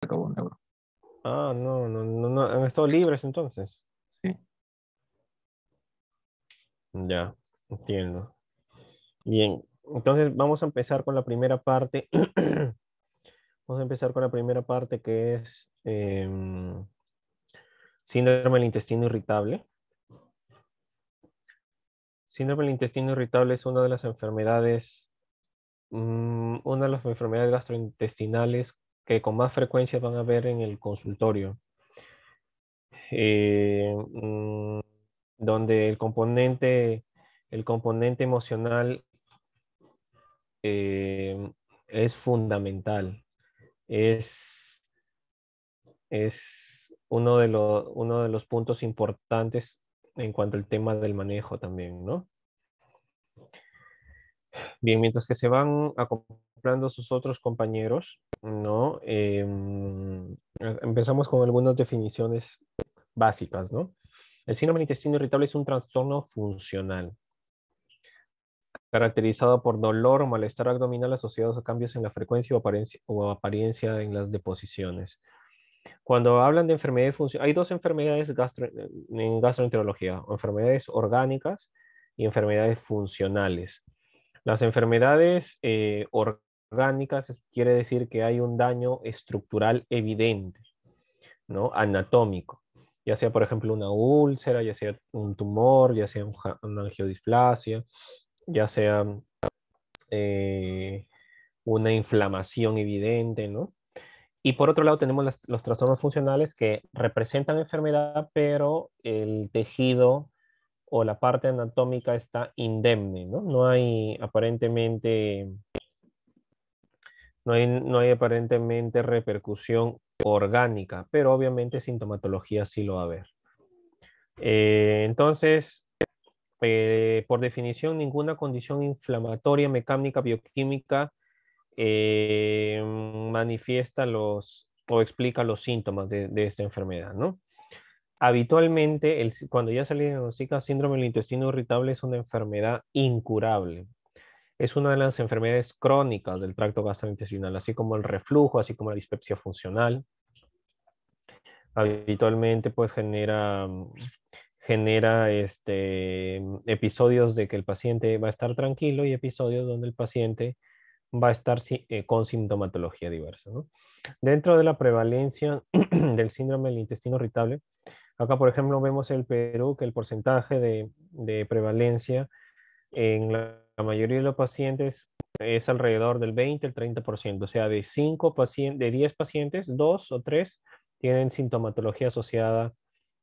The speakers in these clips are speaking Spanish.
Acabó un euro. Ah, no, no, no, no, han estado libres entonces. Sí. Ya, entiendo. Bien, entonces vamos a empezar con la primera parte. Vamos a empezar con la primera parte que es síndrome del intestino irritable. Síndrome del intestino irritable es una de las enfermedades, una de las enfermedades gastrointestinales que con más frecuencia van a ver en el consultorio, eh, mm, donde el componente emocional es fundamental. Es, es uno de los puntos importantes en cuanto al tema del manejo también, ¿no? Bien, mientras que se van acoplando sus otros compañeros, ¿no? Empezamos con algunas definiciones básicas, ¿no? El síndrome del intestino irritable es un trastorno funcional caracterizado por dolor o malestar abdominal asociados a cambios en la frecuencia o apariencia en las deposiciones. Cuando hablan de enfermedades funcionales, hay dos enfermedades en gastroenterología, enfermedades orgánicas y enfermedades funcionales. Las enfermedades orgánicas quiere decir que hay un daño estructural evidente, ¿no? Anatómico, ya sea, por ejemplo, una úlcera, ya sea un tumor, ya sea una angiodisplasia, ya sea eh, una inflamación evidente, ¿no? Y por otro lado tenemos los trastornos funcionales que representan enfermedad, pero el tejido o la parte anatómica está indemne, ¿no? No hay aparentemente, no hay aparentemente repercusión orgánica, pero obviamente sintomatología sí lo va a haber. Entonces, por definición, ninguna condición inflamatoria, mecánica, bioquímica manifiesta o explica los síntomas de esta enfermedad, ¿no? Habitualmente, cuando ya se le diagnostica síndrome del intestino irritable, es una enfermedad incurable. Es una de las enfermedades crónicas del tracto gastrointestinal, así como el reflujo, así como la dispepsia funcional. Habitualmente, pues genera episodios de que el paciente va a estar tranquilo y episodios donde el paciente va a estar con sintomatología diversa, ¿no? Dentro de la prevalencia del síndrome del intestino irritable, acá, por ejemplo, vemos el Perú que el porcentaje de prevalencia en la mayoría de los pacientes es alrededor del 20 al 30%, o sea, de 5 pacientes, de 10 pacientes, 2 o 3 tienen sintomatología asociada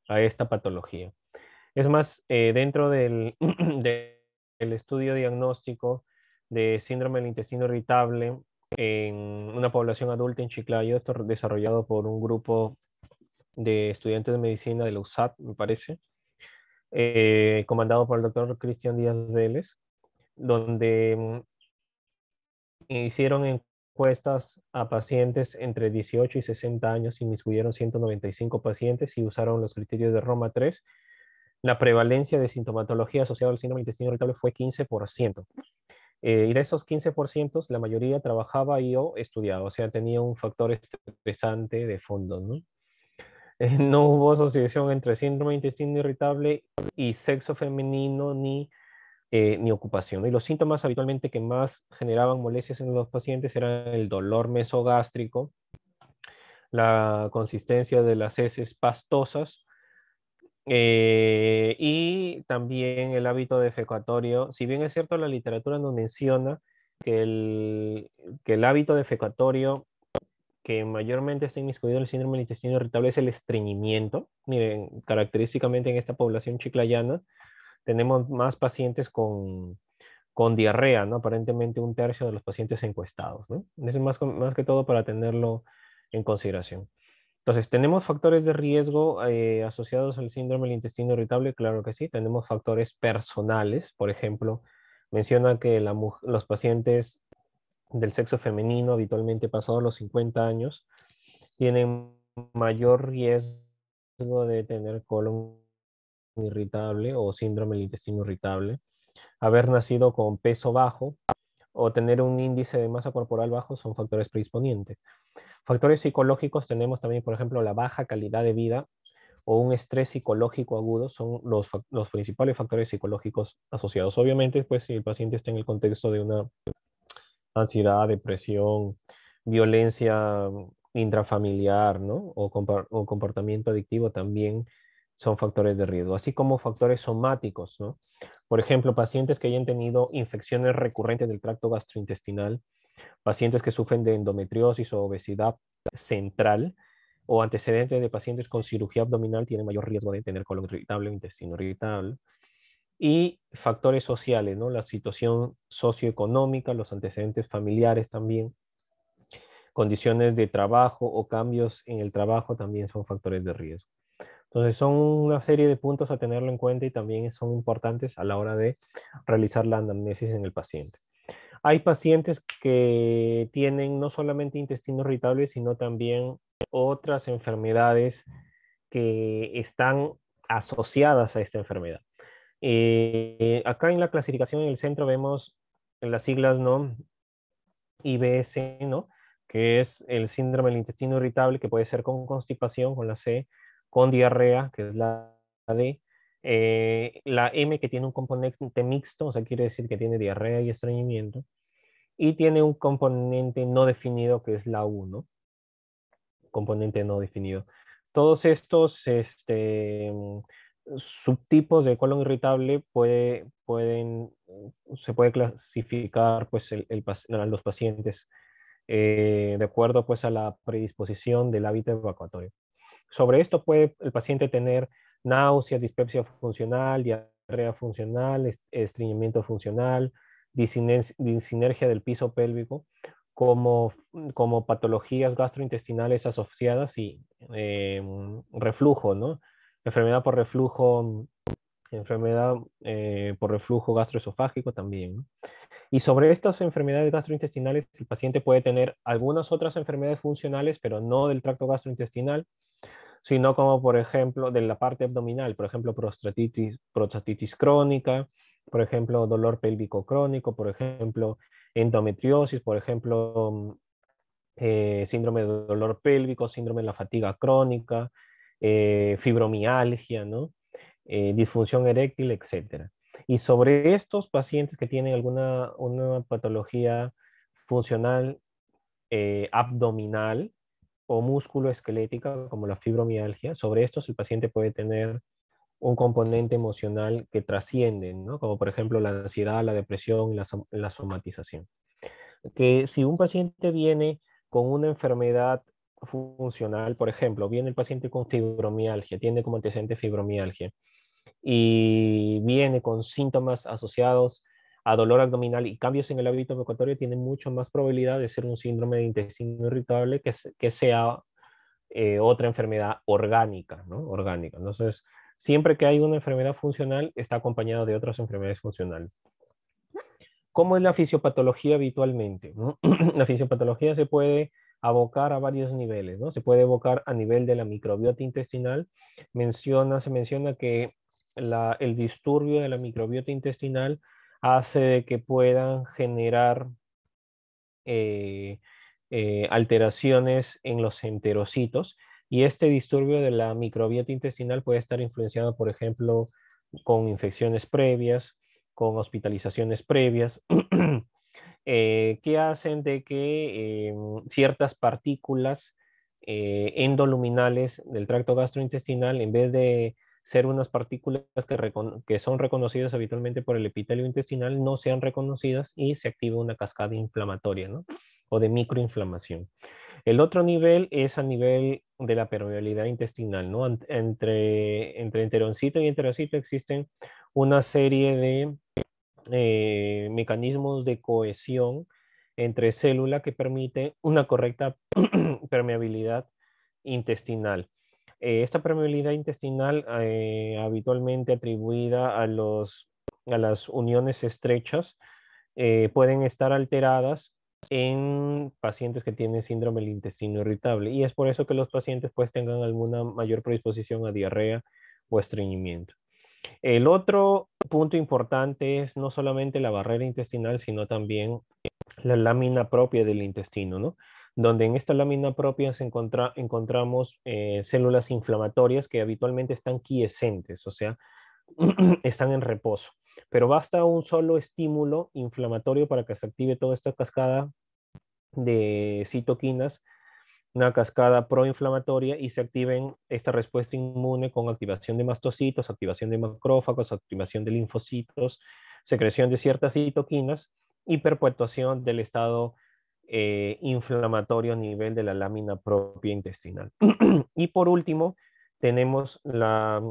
a esta patología. Es más, dentro del estudio diagnóstico de síndrome del intestino irritable en una población adulta en Chiclayo, esto desarrollado por un grupo de estudiantes de medicina de la USAT, me parece, comandado por el doctor Cristian Díaz Vélez, donde hicieron encuestas a pacientes entre 18 y 60 años, inmiscuyeron 195 pacientes y usaron los criterios de Roma 3. La prevalencia de sintomatología asociada al síndrome del intestino irritable fue 15%. Y de esos 15%, la mayoría trabajaba y o estudiaba, o sea, tenía un factor estresante de fondo, ¿no? No hubo asociación entre síndrome de intestino irritable y sexo femenino ni ocupación, ¿no? Y los síntomas habitualmente que más generaban molestias en los pacientes eran el dolor mesogástrico, la consistencia de las heces pastosas, y también el hábito defecatorio. Si bien es cierto, la literatura nos menciona que que el hábito defecatorio que mayormente está inmiscuido en el síndrome del intestino irritable es el estreñimiento. Miren, característicamente en esta población chiclayana tenemos más pacientes con diarrea, ¿no? Aparentemente un tercio de los pacientes encuestados, ¿no? Eso es más que todo para tenerlo en consideración. Entonces, ¿tenemos factores de riesgo asociados al síndrome del intestino irritable? Claro que sí, tenemos factores personales, por ejemplo, menciona que los pacientes del sexo femenino, habitualmente pasados los 50 años, tienen mayor riesgo de tener colon irritable o síndrome del intestino irritable, haber nacido con peso bajo o tener un índice de masa corporal bajo son factores predisponientes. Factores psicológicos tenemos también, por ejemplo, la baja calidad de vida o un estrés psicológico agudo son los principales factores psicológicos asociados. Obviamente, pues si el paciente está en el contexto de una ansiedad, depresión, violencia intrafamiliar, ¿no? O comportamiento adictivo también son factores de riesgo, así como factores somáticos, ¿no? Por ejemplo, pacientes que hayan tenido infecciones recurrentes del tracto gastrointestinal, pacientes que sufren de endometriosis o obesidad central o antecedentes de pacientes con cirugía abdominal tienen mayor riesgo de tener colon irritable o intestino irritable. Y factores sociales, ¿no? La situación socioeconómica, los antecedentes familiares también, condiciones de trabajo o cambios en el trabajo también son factores de riesgo. Entonces son una serie de puntos a tenerlo en cuenta y también son importantes a la hora de realizar la anamnesis en el paciente. Hay pacientes que tienen no solamente intestino irritable, sino también otras enfermedades que están asociadas a esta enfermedad. Acá en la clasificación en el centro vemos en las siglas, ¿no? IBS, ¿no? Que es el síndrome del intestino irritable, que puede ser con constipación, con la C, con diarrea, que es la D, la M, que tiene un componente mixto, o sea, quiere decir que tiene diarrea y estreñimiento, y tiene un componente no definido, que es la U, ¿no? Componente no definido. Todos estos subtipos de colon irritable se puede clasificar pues, a los pacientes de acuerdo pues, a la predisposición del hábito evacuatorio. Sobre esto puede el paciente tener náusea, dispepsia funcional, diarrea funcional, estreñimiento funcional, disinergia del piso pélvico, como patologías gastrointestinales asociadas y reflujo, ¿no? Enfermedad por reflujo, enfermedad por reflujo gastroesofágico también, ¿no? Y sobre estas enfermedades gastrointestinales, el paciente puede tener algunas otras enfermedades funcionales, pero no del tracto gastrointestinal, sino como por ejemplo de la parte abdominal, por ejemplo prostatitis crónica, por ejemplo dolor pélvico crónico, por ejemplo endometriosis, por ejemplo síndrome de dolor pélvico, síndrome de la fatiga crónica, fibromialgia, ¿no? Disfunción eréctil, etcétera. Y sobre estos pacientes que tienen una patología funcional abdominal o musculoesquelética, como la fibromialgia, sobre estos el paciente puede tener un componente emocional que trasciende, ¿no? Como por ejemplo la ansiedad, la depresión, la somatización. Que si un paciente viene con una enfermedad funcional, por ejemplo, viene el paciente con fibromialgia, tiene como antecedente fibromialgia, y viene con síntomas asociados a dolor abdominal y cambios en el hábito evacuatorio, tiene mucho más probabilidad de ser un síndrome de intestino irritable que sea otra enfermedad orgánica, ¿no? Orgánica. Entonces, siempre que hay una enfermedad funcional, está acompañado de otras enfermedades funcionales. ¿Cómo es la fisiopatología habitualmente? ¿No? La fisiopatología se puede abocar a varios niveles, ¿no? Se puede evocar a nivel de la microbiota intestinal. Se menciona que el disturbio de la microbiota intestinal hace de que puedan generar eh, alteraciones en los enterocitos y este disturbio de la microbiota intestinal puede estar influenciado, por ejemplo, con infecciones previas, con hospitalizaciones previas, que hacen de que ciertas partículas endoluminales del tracto gastrointestinal, en vez de ser unas partículas que son reconocidas habitualmente por el epitelio intestinal, no sean reconocidas y se activa una cascada inflamatoria, ¿no? O de microinflamación. El otro nivel es a nivel de la permeabilidad intestinal, ¿no? Entre enterocito y enterocito existen una serie de mecanismos de cohesión entre célula que permite una correcta permeabilidad intestinal. Esta permeabilidad intestinal habitualmente atribuida a las uniones estrechas pueden estar alteradas en pacientes que tienen síndrome del intestino irritable y es por eso que los pacientes pues tengan alguna mayor predisposición a diarrea o estreñimiento. El otro punto importante es no solamente la barrera intestinal, sino también la lámina propia del intestino, ¿no? donde en esta lámina propia encontramos células inflamatorias que habitualmente están quiescentes, o sea, están en reposo. Pero basta un solo estímulo inflamatorio para que se active toda esta cascada de citoquinas, una cascada proinflamatoria, y se activen esta respuesta inmune con activación de mastocitos, activación de macrófagos, activación de linfocitos, secreción de ciertas citoquinas y perpetuación del estado inflamatorio a nivel de la lámina propia intestinal. Y por último, tenemos la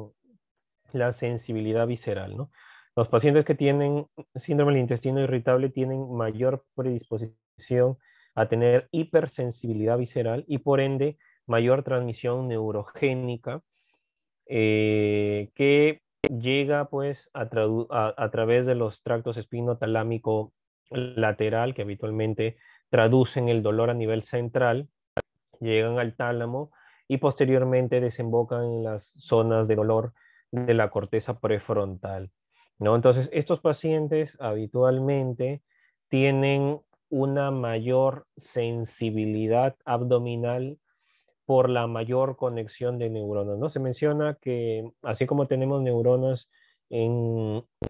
sensibilidad visceral, ¿no? Los pacientes que tienen síndrome del intestino irritable tienen mayor predisposición a tener hipersensibilidad visceral y por ende mayor transmisión neurogénica que llega pues a través de los tractos espinotalámico lateral, que habitualmente traducen el dolor a nivel central, llegan al tálamo y posteriormente desembocan en las zonas de dolor de la corteza prefrontal, ¿no? Entonces, estos pacientes habitualmente tienen una mayor sensibilidad abdominal por la mayor conexión de neuronas, ¿no? Se menciona que así como tenemos neuronas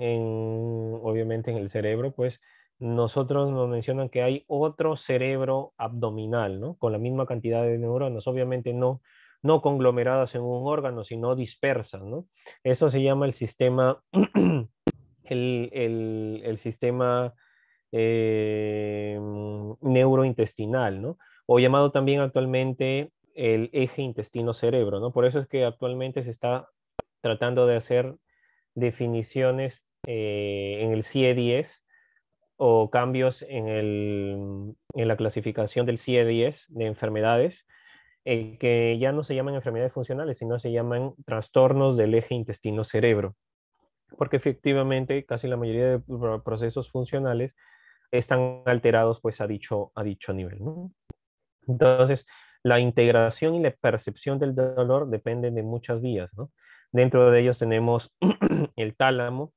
obviamente en el cerebro, pues nosotros nos mencionan que hay otro cerebro abdominal, ¿no? Con la misma cantidad de neuronas, obviamente no conglomeradas en un órgano, sino dispersas, ¿no? Eso se llama el sistema, el sistema neurointestinal, ¿no? O llamado también actualmente el eje intestino-cerebro, ¿no? Por eso es que actualmente se está tratando de hacer definiciones en el CIE-10 o cambios en la clasificación del CIE-10 de enfermedades, que ya no se llaman enfermedades funcionales, sino se llaman trastornos del eje intestino-cerebro, porque efectivamente casi la mayoría de procesos funcionales están alterados pues a dicho nivel, ¿no? Entonces, la integración y la percepción del dolor dependen de muchas vías, ¿no? Dentro de ellos tenemos el tálamo,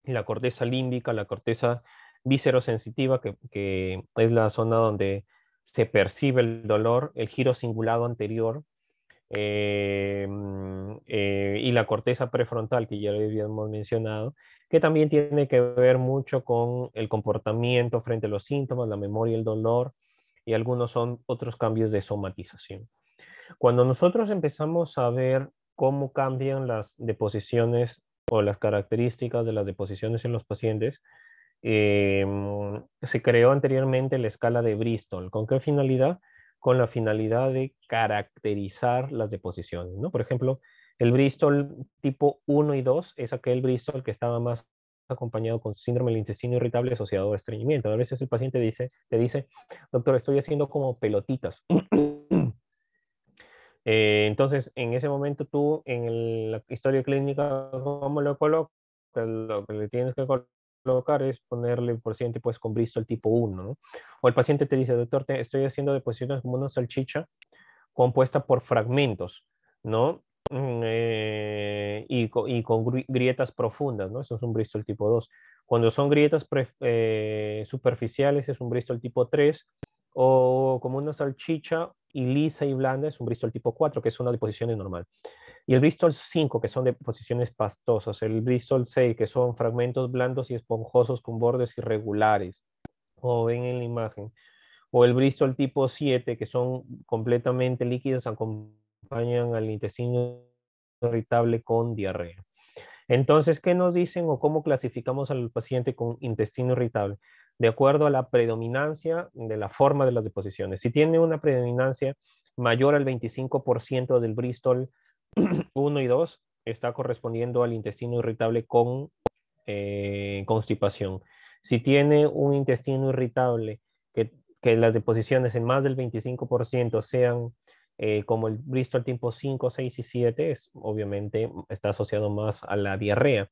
la corteza límbica, la corteza viscerosensitiva, que es la zona donde se percibe el dolor, el giro cingulado anterior, y la corteza prefrontal, que ya lo habíamos mencionado, que también tiene que ver mucho con el comportamiento frente a los síntomas, la memoria, el dolor, y algunos son otros cambios de somatización. Cuando nosotros empezamos a ver cómo cambian las deposiciones o las características de las deposiciones en los pacientes, se creó anteriormente la escala de Bristol. ¿Con qué finalidad? Con la finalidad de caracterizar las deposiciones, ¿no? Por ejemplo, el Bristol tipo 1 y 2 es aquel Bristol que estaba más acompañado con síndrome del intestino irritable asociado a estreñimiento. A veces el paciente te dice, doctor, estoy haciendo como pelotitas. Entonces, en ese momento tú, la historia clínica, ¿cómo lo colocas? Lo que le tienes que colocar es ponerle por paciente pues con Bristol tipo 1, ¿no? O el paciente te dice, doctor, estoy haciendo deposiciones como una salchicha compuesta por fragmentos, ¿no? Y con grietas profundas, ¿no? Eso es un Bristol tipo 2. Cuando son grietas superficiales es un Bristol tipo 3, o como una salchicha y lisa y blanda es un Bristol tipo 4, que es una deposición normal. Y el Bristol 5, que son deposiciones pastosas. El Bristol 6, que son fragmentos blandos y esponjosos con bordes irregulares, como ven en la imagen. O el Bristol tipo 7, que son completamente líquidos, acompañan al intestino irritable con diarrea. Entonces, ¿qué nos dicen o cómo clasificamos al paciente con intestino irritable? De acuerdo a la predominancia de la forma de las deposiciones. Si tiene una predominancia mayor al 25% del Bristol 1 y 2, está correspondiendo al intestino irritable con constipación. Si tiene un intestino irritable que las deposiciones en más del 25% sean como el Bristol tipo 5, 6 y 7, obviamente está asociado más a la diarrea.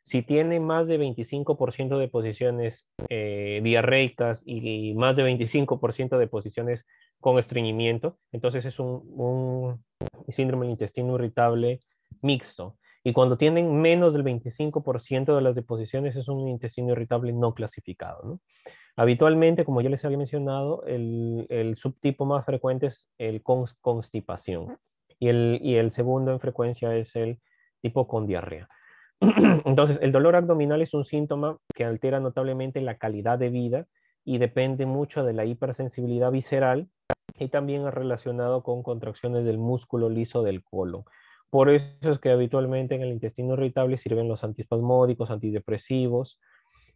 Si tiene más de 25% de posiciones diarreicas y más de 25% de posiciones con estreñimiento, entonces es un síndrome del intestino irritable mixto. Y cuando tienen menos del 25% de las deposiciones es un intestino irritable no clasificado, ¿no? Habitualmente, como ya les había mencionado, el subtipo más frecuente es el constipación y el segundo en frecuencia es el tipo con diarrea. Entonces, el dolor abdominal es un síntoma que altera notablemente la calidad de vida y depende mucho de la hipersensibilidad visceral y también es relacionado con contracciones del músculo liso del colon. Por eso es que habitualmente en el intestino irritable sirven los antiespasmódicos, antidepresivos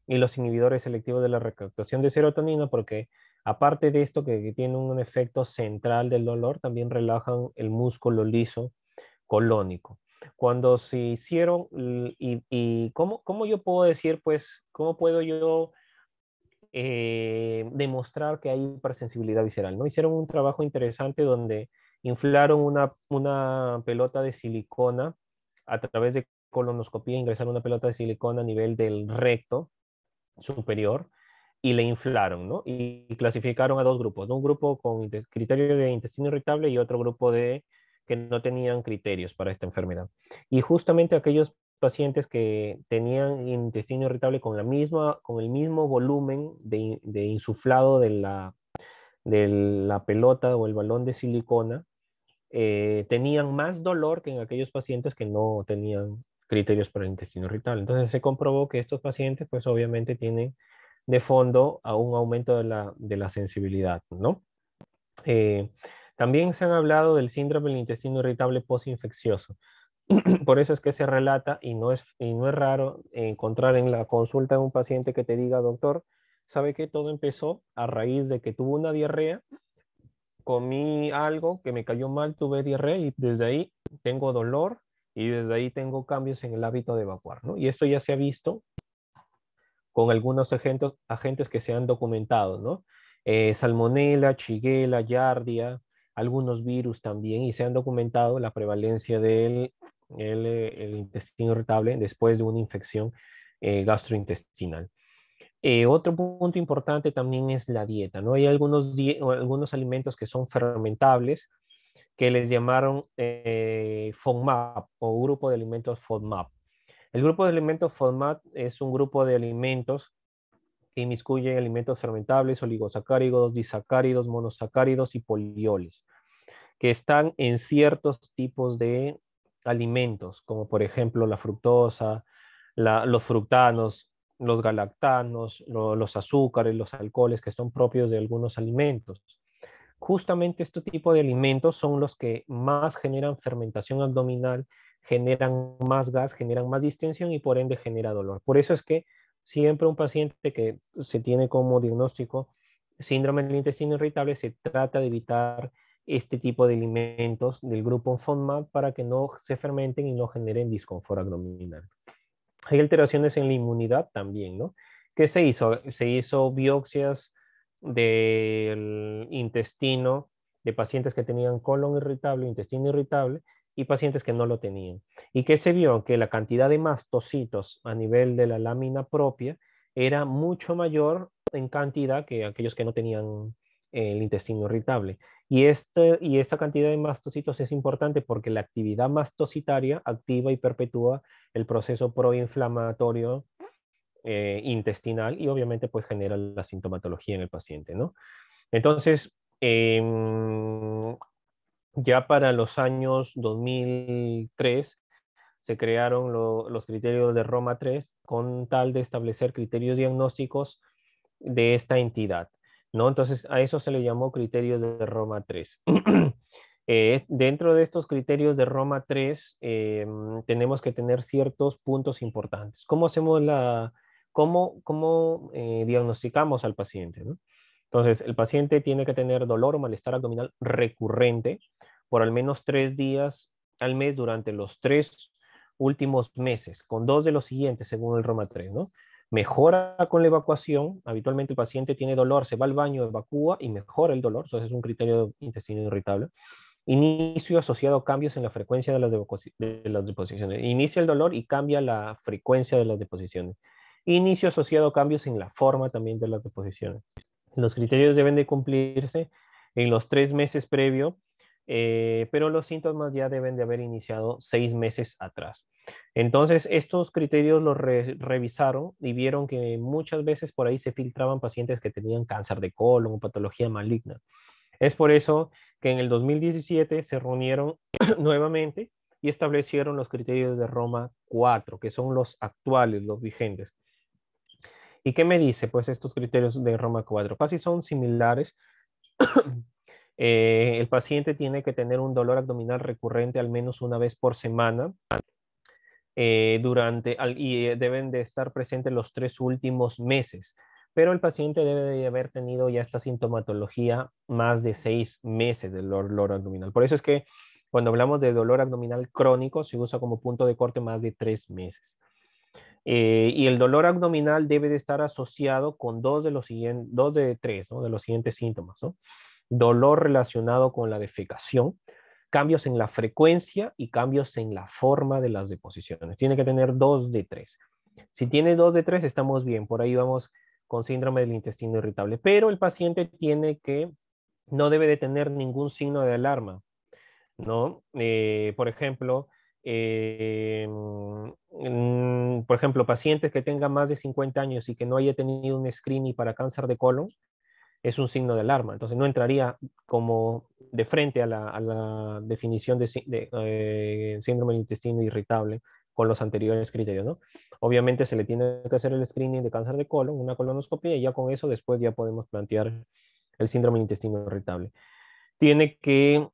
y los inhibidores selectivos de la recaptación de serotonina, porque aparte de esto que tiene un efecto central del dolor, también relajan el músculo liso colónico. Cuando se hicieron, y cómo yo puedo decir, pues, cómo puedo yo demostrar que hay hipersensibilidad visceral, ¿no? Hicieron un trabajo interesante donde inflaron una pelota de silicona a través de colonoscopía, ingresaron una pelota de silicona a nivel del recto superior y le inflaron, ¿no? Y clasificaron a dos grupos, ¿no? Un grupo con criterio de intestino irritable y otro grupo de que no tenían criterios para esta enfermedad. Y justamente aquellos pacientes que tenían intestino irritable con el mismo volumen de insuflado de la pelota o el balón de silicona, tenían más dolor que en aquellos pacientes que no tenían criterios para el intestino irritable. Entonces se comprobó que estos pacientes, pues obviamente tienen de fondo a un aumento de la sensibilidad, ¿no? Eh, También se han hablado del síndrome del intestino irritable postinfeccioso. Por eso es que se relata y no es raro encontrar en la consulta de un paciente que te diga, doctor, ¿sabe que todo empezó a raíz de que tuvo una diarrea? Comí algo que me cayó mal, tuve diarrea y desde ahí tengo dolor y desde ahí tengo cambios en el hábito de evacuar, ¿no? Y esto ya se ha visto con algunos agentes que se han documentado, ¿no? Salmonella, Shigella, Yardia, algunos virus también, y se han documentado la prevalencia del el intestino irritable después de una infección gastrointestinal. Otro punto importante también es la dieta, ¿no? Hay algunos alimentos que son fermentables que les llamaron FODMAP o grupo de alimentos FODMAP. El grupo de alimentos FODMAP es un grupo de alimentos que inmiscuyen alimentos fermentables, oligosacáridos, disacáridos, monosacáridos y polioles, que están en ciertos tipos de alimentos, como por ejemplo la fructosa, los fructanos, los galactanos, los azúcares, los alcoholes que son propios de algunos alimentos. Justamente este tipo de alimentos son los que más generan fermentación abdominal, generan más gas, generan más distensión y por ende genera dolor. Por eso es que siempre un paciente que se tiene como diagnóstico síndrome del intestino irritable se trata de evitar este tipo de alimentos del grupo FODMAP para que no se fermenten y no generen disconfort abdominal. Hay alteraciones en la inmunidad también, ¿no? ¿Qué se hizo? Se hizo biopsias del intestino de pacientes que tenían colon irritable, intestino irritable y pacientes que no lo tenían. ¿Y qué se vio? Que la cantidad de mastocitos a nivel de la lámina propia era mucho mayor en cantidad que aquellos que no tenían el intestino irritable. Y esta cantidad de mastocitos es importante porque la actividad mastocitaria activa y perpetúa el proceso proinflamatorio intestinal y obviamente pues genera la sintomatología en el paciente, ¿no? Entonces, ya para los años 2003 se crearon los criterios de Roma 3 con tal de establecer criterios diagnósticos de esta entidad, ¿no? Entonces, a eso se le llamó criterios de Roma 3. Dentro de estos criterios de Roma 3, tenemos que tener ciertos puntos importantes. ¿Cómo hacemos cómo diagnosticamos al paciente, ¿no? Entonces, el paciente tiene que tener dolor o malestar abdominal recurrente por al menos 3 días al mes durante los 3 últimos meses, con 2 de los siguientes, según el Roma 3, ¿no? Mejora con la evacuación, habitualmente el paciente tiene dolor, se va al baño, evacúa y mejora el dolor, eso es un criterio de intestino irritable. Inicio asociado a cambios en la frecuencia de las deposiciones. Inicia el dolor y cambia la frecuencia de las deposiciones. Inicio asociado a cambios en la forma también de las deposiciones. Los criterios deben de cumplirse en los 3 meses previo pero los síntomas ya deben de haber iniciado 6 meses atrás. Entonces, estos criterios los revisaron y vieron que muchas veces por ahí se filtraban pacientes que tenían cáncer de colon o patología maligna. Es por eso que en el 2017 se reunieron nuevamente y establecieron los criterios de Roma 4, que son los actuales, los vigentes. ¿Y qué me dice? Pues estos criterios de Roma 4 casi son similares. El paciente tiene que tener un dolor abdominal recurrente al menos una vez por semana y deben de estar presentes los 3 últimos meses. Pero el paciente debe de haber tenido ya esta sintomatología más de 6 meses del dolor abdominal. Por eso es que cuando hablamos de dolor abdominal crónico se usa como punto de corte más de 3 meses. Y el dolor abdominal debe de estar asociado con dos de tres, ¿no? De los siguientes síntomas, ¿no? Dolor relacionado con la defecación, cambios en la frecuencia y cambios en la forma de las deposiciones. Tiene que tener 2 de 3. Si tiene 2 de 3, estamos bien. Por ahí vamos con síndrome del intestino irritable. Pero el paciente no debe de tener ningún signo de alarma, ¿no? Por ejemplo, pacientes que tengan más de 50 años y que no haya tenido un screening para cáncer de colon, es un signo de alarma. Entonces no entraría como de frente a la definición de síndrome del intestino irritable con los anteriores criterios, ¿no? Obviamente se le tiene que hacer el screening de cáncer de colon, una colonoscopia, y ya con eso después ya podemos plantear el síndrome del intestino irritable. Tiene que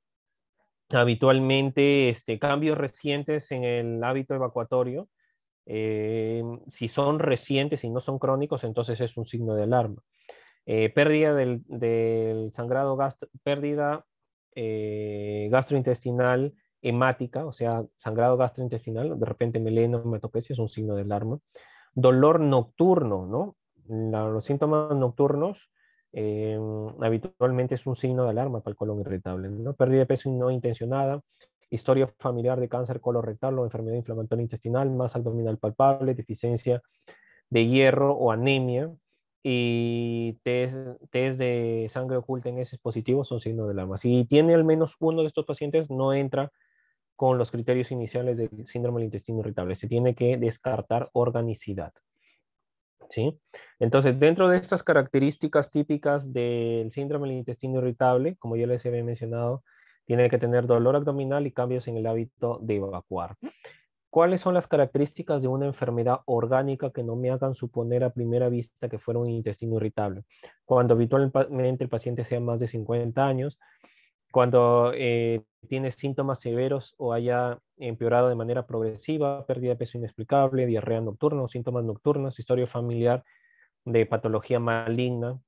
habitualmente cambios recientes en el hábito evacuatorio. Si son recientes y no son crónicos, entonces es un signo de alarma. Pérdida del sangrado, pérdida gastrointestinal hemática, o sea, sangrado gastrointestinal, de repente melena, hematopesia, es un signo de alarma. Dolor nocturno, ¿no? Los síntomas nocturnos eh, habitualmente es un signo de alarma para el colon irritable, ¿no? Pérdida de peso no intencionada, historia familiar de cáncer colorectal o enfermedad inflamatoria intestinal, masa abdominal palpable, deficiencia de hierro o anemia, y test de sangre oculta en heces positivos son signos de alarma. Si tiene al menos uno de estos pacientes, no entra con los criterios iniciales del síndrome del intestino irritable. Se tiene que descartar organicidad. ¿Sí? Entonces, dentro de estas características típicas del síndrome del intestino irritable, como ya les había mencionado, tiene que tener dolor abdominal y cambios en el hábito de evacuar. ¿Cuáles son las características de una enfermedad orgánica que no me hagan suponer a primera vista que fuera un intestino irritable? Cuando habitualmente el paciente sea más de 50 años, cuando tiene síntomas severos o haya empeorado de manera progresiva, pérdida de peso inexplicable, diarrea nocturna o síntomas nocturnos, historia familiar de patología maligna,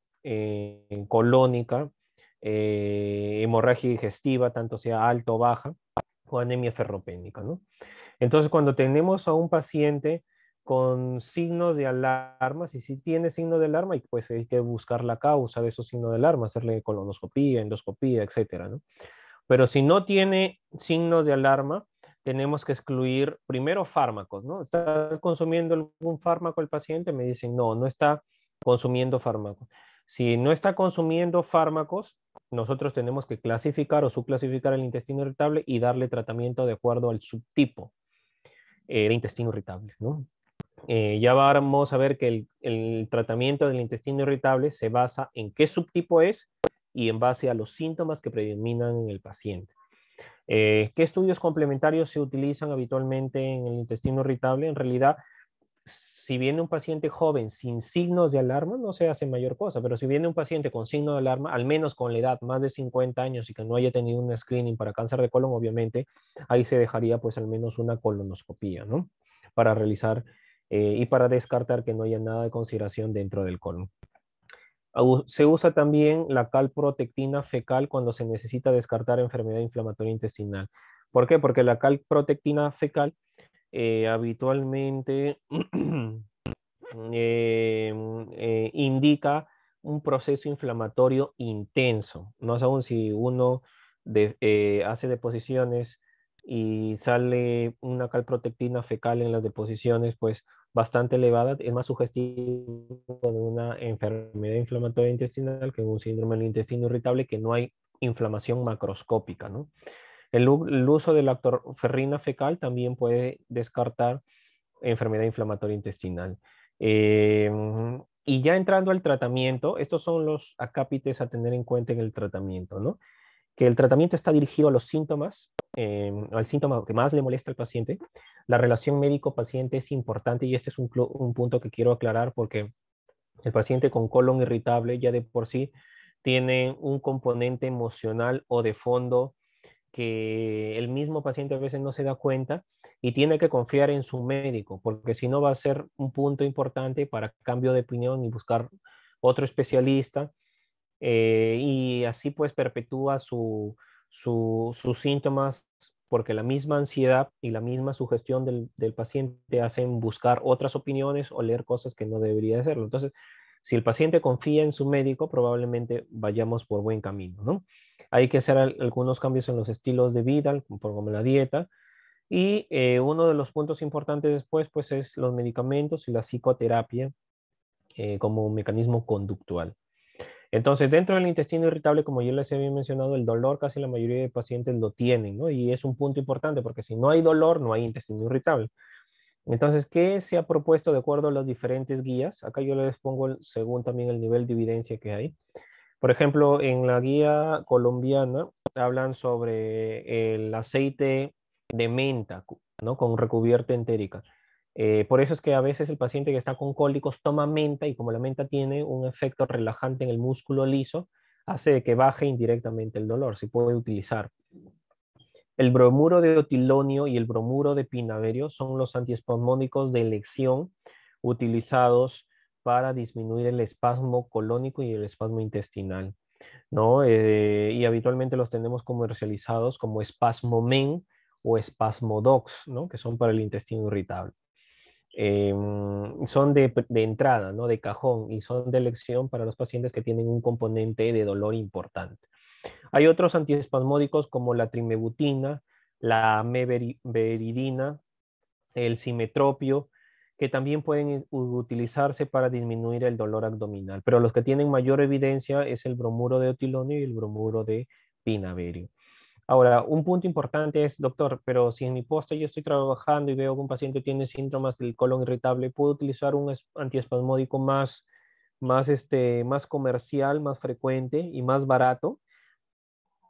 colónica, hemorragia digestiva, tanto sea alta o baja, o anemia ferropénica, ¿no? Entonces, cuando tenemos a un paciente con signos de alarma, si tiene signo de alarma, pues hay que buscar la causa de esos signos de alarma, hacerle colonoscopía, endoscopía, etcétera, ¿no? Pero si no tiene signos de alarma, tenemos que excluir primero fármacos, ¿no? ¿Está consumiendo algún fármaco el paciente? Me dicen, no, no está consumiendo fármacos. Si no está consumiendo fármacos, nosotros tenemos que clasificar o subclasificar el intestino irritable y darle tratamiento de acuerdo al subtipo de intestino irritable, ¿no? Ya vamos a ver que el tratamiento del intestino irritable se basa en qué subtipo es y en base a los síntomas que predominan en el paciente. ¿Qué estudios complementarios se utilizan habitualmente en el intestino irritable? En realidad, si viene un paciente joven sin signos de alarma, no se hace mayor cosa, pero si viene un paciente con signo de alarma, al menos con la edad más de 50 años y que no haya tenido un screening para cáncer de colon, obviamente, ahí se dejaría pues al menos una colonoscopía, ¿no? Para realizar y para descartar que no haya nada de consideración dentro del colon. Se usa también la calprotectina fecal cuando se necesita descartar enfermedad inflamatoria intestinal. ¿Por qué? Porque la calprotectina fecal habitualmente indica un proceso inflamatorio intenso. Más aún si uno hace deposiciones y sale una calprotectina fecal en las deposiciones, pues bastante elevada, es más sugestivo de una enfermedad inflamatoria intestinal que un síndrome del intestino irritable, que no hay inflamación macroscópica, ¿no? El uso de la lactoferrina fecal también puede descartar enfermedad inflamatoria intestinal. Eh, y ya entrando al tratamiento, estos son los acápites a tener en cuenta en el tratamiento, ¿no? Que el tratamiento está dirigido a los síntomas, al síntoma que más le molesta al paciente. La relación médico-paciente es importante y este es un punto que quiero aclarar porque el paciente con colon irritable ya de por sí tiene un componente emocional o de fondo que el mismo paciente a veces no se da cuenta y tiene que confiar en su médico, porque si no va a ser un punto importante para cambio de opinión y buscar otro especialista, y así pues perpetúa sus síntomas porque la misma ansiedad y la misma sugestión del paciente hacen buscar otras opiniones o leer cosas que no debería hacerlo. Entonces, si el paciente confía en su médico, probablemente vayamos por buen camino, ¿no? Hay que hacer algunos cambios en los estilos de vida, como la dieta, y uno de los puntos importantes después, pues, es los medicamentos y la psicoterapia como un mecanismo conductual. Entonces, dentro del intestino irritable, como yo les había mencionado, el dolor casi la mayoría de pacientes lo tienen, ¿no? Y es un punto importante porque si no hay dolor, no hay intestino irritable. Entonces, ¿qué se ha propuesto de acuerdo a las diferentes guías? Acá yo les pongo según también el nivel de evidencia que hay. Por ejemplo, en la guía colombiana hablan sobre el aceite de menta, ¿no? Con recubierta entérica. Por eso es que a veces el paciente que está con cólicos toma menta y como la menta tiene un efecto relajante en el músculo liso, hace que baje indirectamente el dolor. Se puede utilizar. El bromuro de otilonio y el bromuro de pinaverio son los antiespasmódicos de elección utilizados para disminuir el espasmo colónico y el espasmo intestinal, ¿no? Y habitualmente los tenemos comercializados como Spasmomen o Spasmodox, ¿no? Que son para el intestino irritable. Son de entrada, ¿no? De cajón y son de elección para los pacientes que tienen un componente de dolor importante. Hay otros antiespasmódicos como la trimebutina, la meveridina, el simetropio, que también pueden utilizarse para disminuir el dolor abdominal, pero los que tienen mayor evidencia es el bromuro de otilonio y el bromuro de pinaverio. Ahora, un punto importante es, doctor, pero si en mi posta yo estoy trabajando y veo que un paciente tiene síntomas del colon irritable, ¿puedo utilizar un antiespasmódico más comercial, más frecuente y más barato?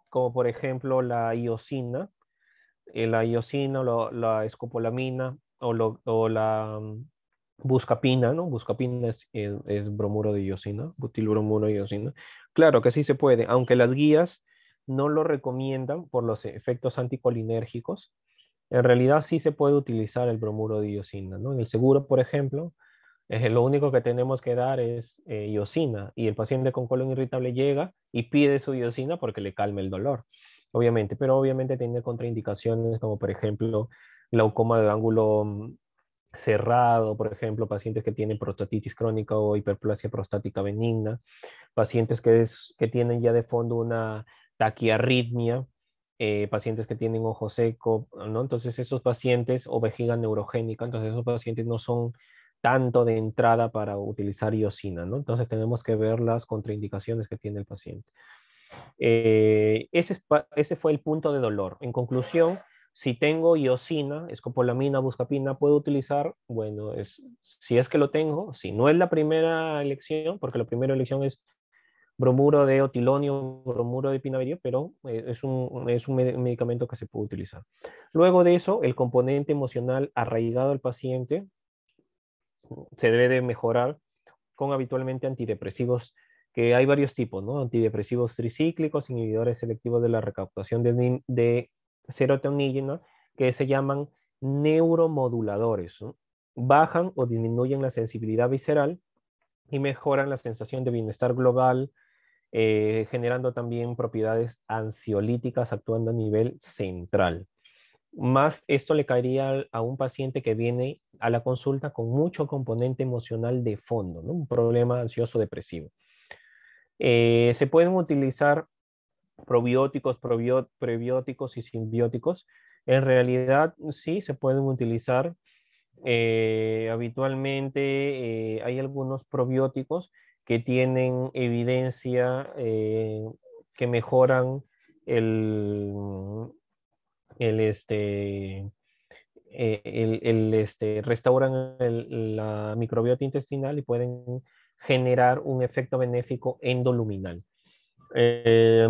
Como por ejemplo la iosina, la escopolamina o la buscapina, ¿no? Buscapina es bromuro de iosina, butilbromuro de iosina. Claro que sí se puede, aunque las guías no lo recomiendan por los efectos anticolinérgicos. En realidad sí se puede utilizar el bromuro de iosina, ¿no? En el seguro, por ejemplo, lo único que tenemos que dar es iosina y el paciente con colon irritable llega y pide su iosina porque le calma el dolor, obviamente, pero obviamente tiene contraindicaciones como por ejemplo glaucoma de ángulo cerrado, por ejemplo, pacientes que tienen prostatitis crónica o hiperplasia prostática benigna, pacientes que tienen ya de fondo una taquiarritmia, pacientes que tienen ojo seco, ¿no? Entonces esos pacientes o vejiga neurogénica, entonces esos pacientes no son tanto de entrada para utilizar iosina, ¿no? Entonces tenemos que ver las contraindicaciones que tiene el paciente. Ese fue el punto de dolor. En conclusión, si tengo iosina, escopolamina, buscapina, puedo utilizar, bueno, si es que lo tengo, si no es la primera elección, porque la primera elección es bromuro de otilonio, bromuro de pinaverio, pero es un medicamento que se puede utilizar. Luego de eso, el componente emocional arraigado al paciente se debe de mejorar con habitualmente antidepresivos, que hay varios tipos, ¿no? Antidepresivos tricíclicos, inhibidores selectivos de la recaptación de serotonina, que se llaman neuromoduladores, ¿no? Bajan o disminuyen la sensibilidad visceral y mejoran la sensación de bienestar global, generando también propiedades ansiolíticas actuando a nivel central. Más esto le caería a un paciente que viene a la consulta con mucho componente emocional de fondo, ¿no? Un problema ansioso depresivo. Se pueden utilizar probióticos, prebióticos y simbióticos. En realidad, sí, se pueden utilizar. Habitualmente hay algunos probióticos que tienen evidencia que mejoran el, el, este, restauran la microbiota intestinal y pueden generar un efecto benéfico endoluminal. Eh,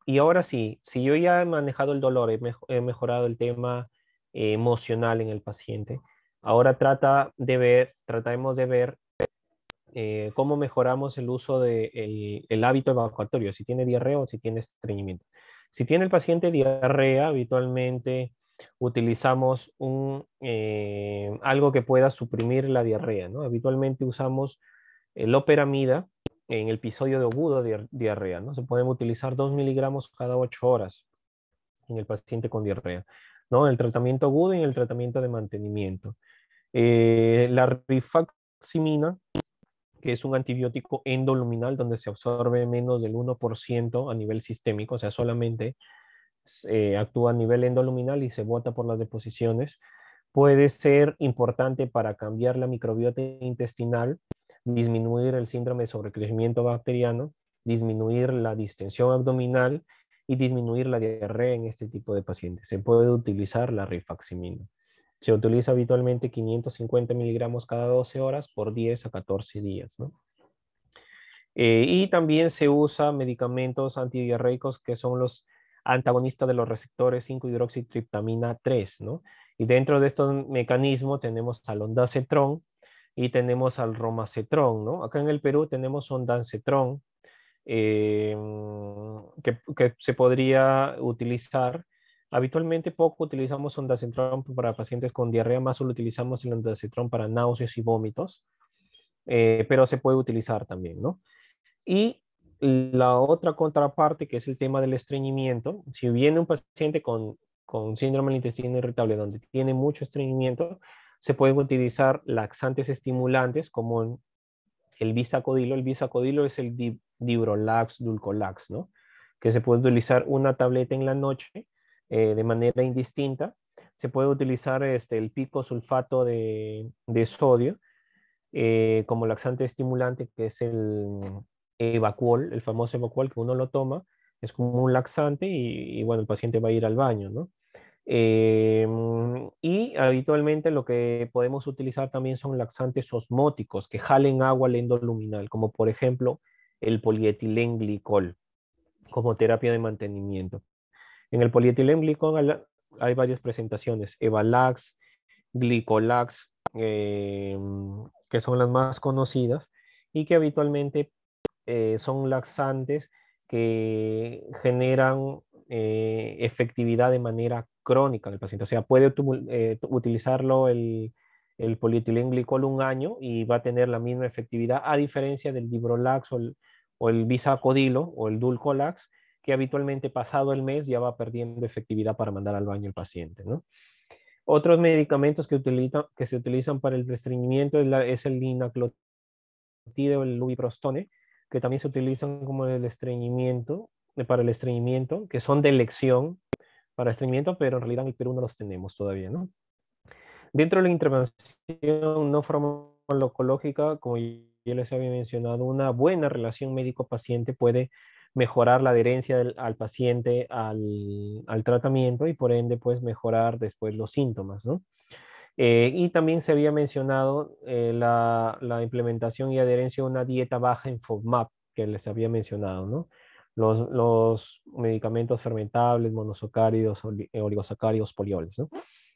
y ahora sí, si yo ya he manejado el dolor, he mejorado el tema emocional en el paciente, ahora trataremos de ver cómo mejoramos el uso del el hábito evacuatorio, si tiene diarrea o si tiene estreñimiento. Si tiene el paciente diarrea, habitualmente utilizamos algo que pueda suprimir la diarrea, ¿no? Habitualmente usamos loperamida en el episodio de agudo de diarrea, ¿no? Se pueden utilizar 2 miligramos cada 8 horas en el paciente con diarrea, ¿no? En el tratamiento agudo y en el tratamiento de mantenimiento. La rifaximina, que es un antibiótico endoluminal donde se absorbe menos del 1% a nivel sistémico, o sea, solamente actúa a nivel endoluminal y se bota por las deposiciones, puede ser importante para cambiar la microbiota intestinal, disminuir el síndrome de sobrecrecimiento bacteriano, disminuir la distensión abdominal y disminuir la diarrea en este tipo de pacientes. Se puede utilizar la rifaximina. Se utiliza habitualmente 550 miligramos cada 12 horas por 10 a 14 días, ¿no? Y también se usa medicamentos antidiarreicos que son los antagonistas de los receptores 5-hidroxitriptamina 3, ¿no? Y dentro de estos mecanismos tenemos al ondansetron y tenemos al romacetrón, ¿no? Acá en el Perú tenemos ondansetron, eh, que se podría utilizar. Habitualmente poco utilizamos ondansetron para pacientes con diarrea, más solo utilizamos el ondansetron para náuseas y vómitos, pero se puede utilizar también, ¿no? Y la otra contraparte, que es el tema del estreñimiento, si viene un paciente con síndrome del intestino irritable donde tiene mucho estreñimiento, se pueden utilizar laxantes estimulantes como el bisacodilo. El bisacodilo es el Dibrolax, Dulcolax, ¿no? Que se puede utilizar una tableta en la noche de manera indistinta. Se puede utilizar el picosulfato de sodio como laxante estimulante, que es el Evacuol, el famoso Evacuol que uno lo toma, es como un laxante y bueno, el paciente va a ir al baño, ¿no? Eh, y habitualmente lo que podemos utilizar también son laxantes osmóticos que jalen agua al endoluminal, como por ejemplo el polietilenglicol, como terapia de mantenimiento. En el polietilenglicol hay varias presentaciones, Evalax, Glicolax, que son las más conocidas y que habitualmente son laxantes que generan efectividad de manera crónica en el paciente. O sea, puede utilizarlo el polietilenglicol un año y va a tener la misma efectividad, a diferencia del Dibrolax o el Bisacodilo o el Dulcolax, que habitualmente pasado el mes ya va perdiendo efectividad para mandar al baño el paciente, ¿no? Otros medicamentos que se utilizan para el estreñimiento es el linaclotide o el lubiprostone, que también se utilizan como para el estreñimiento, que son de elección para estreñimiento, pero en realidad en el Perú no los tenemos todavía, ¿no? Dentro de la intervención no farmacológica, como ya les había mencionado, una buena relación médico-paciente puede mejorar la adherencia al paciente al tratamiento y por ende, pues mejorar después los síntomas, ¿no? Y también se había mencionado la implementación y adherencia a una dieta baja en FODMAP, que les había mencionado, ¿no? Los medicamentos fermentables, monosacáridos, oligosacáridos, polioles, ¿no?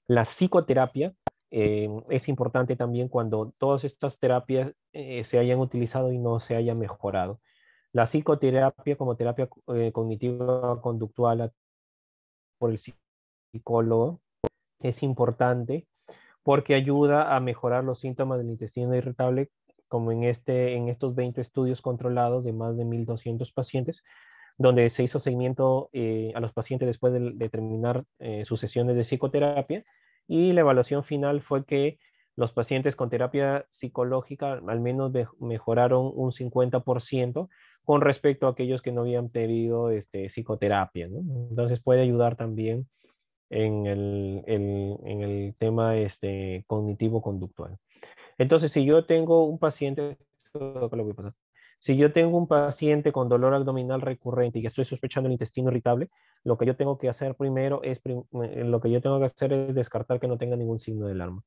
La psicoterapia es importante también cuando todas estas terapias se hayan utilizado y no se hayan mejorado. La psicoterapia como terapia cognitiva conductual por el psicólogo es importante porque ayuda a mejorar los síntomas del intestino irritable, como en estos 20 estudios controlados de más de 1.200 pacientes, donde se hizo seguimiento a los pacientes después de terminar sus sesiones de psicoterapia, y la evaluación final fue que los pacientes con terapia psicológica al menos mejoraron un 50% con respecto a aquellos que no habían pedido psicoterapia, ¿no? Entonces puede ayudar también en el tema cognitivo-conductual. Entonces, si yo tengo un paciente, Si yo tengo un paciente con dolor abdominal recurrente y estoy sospechando el intestino irritable, lo que yo tengo que hacer primero es, lo que yo tengo que hacer es descartar que no tenga ningún signo de alarma.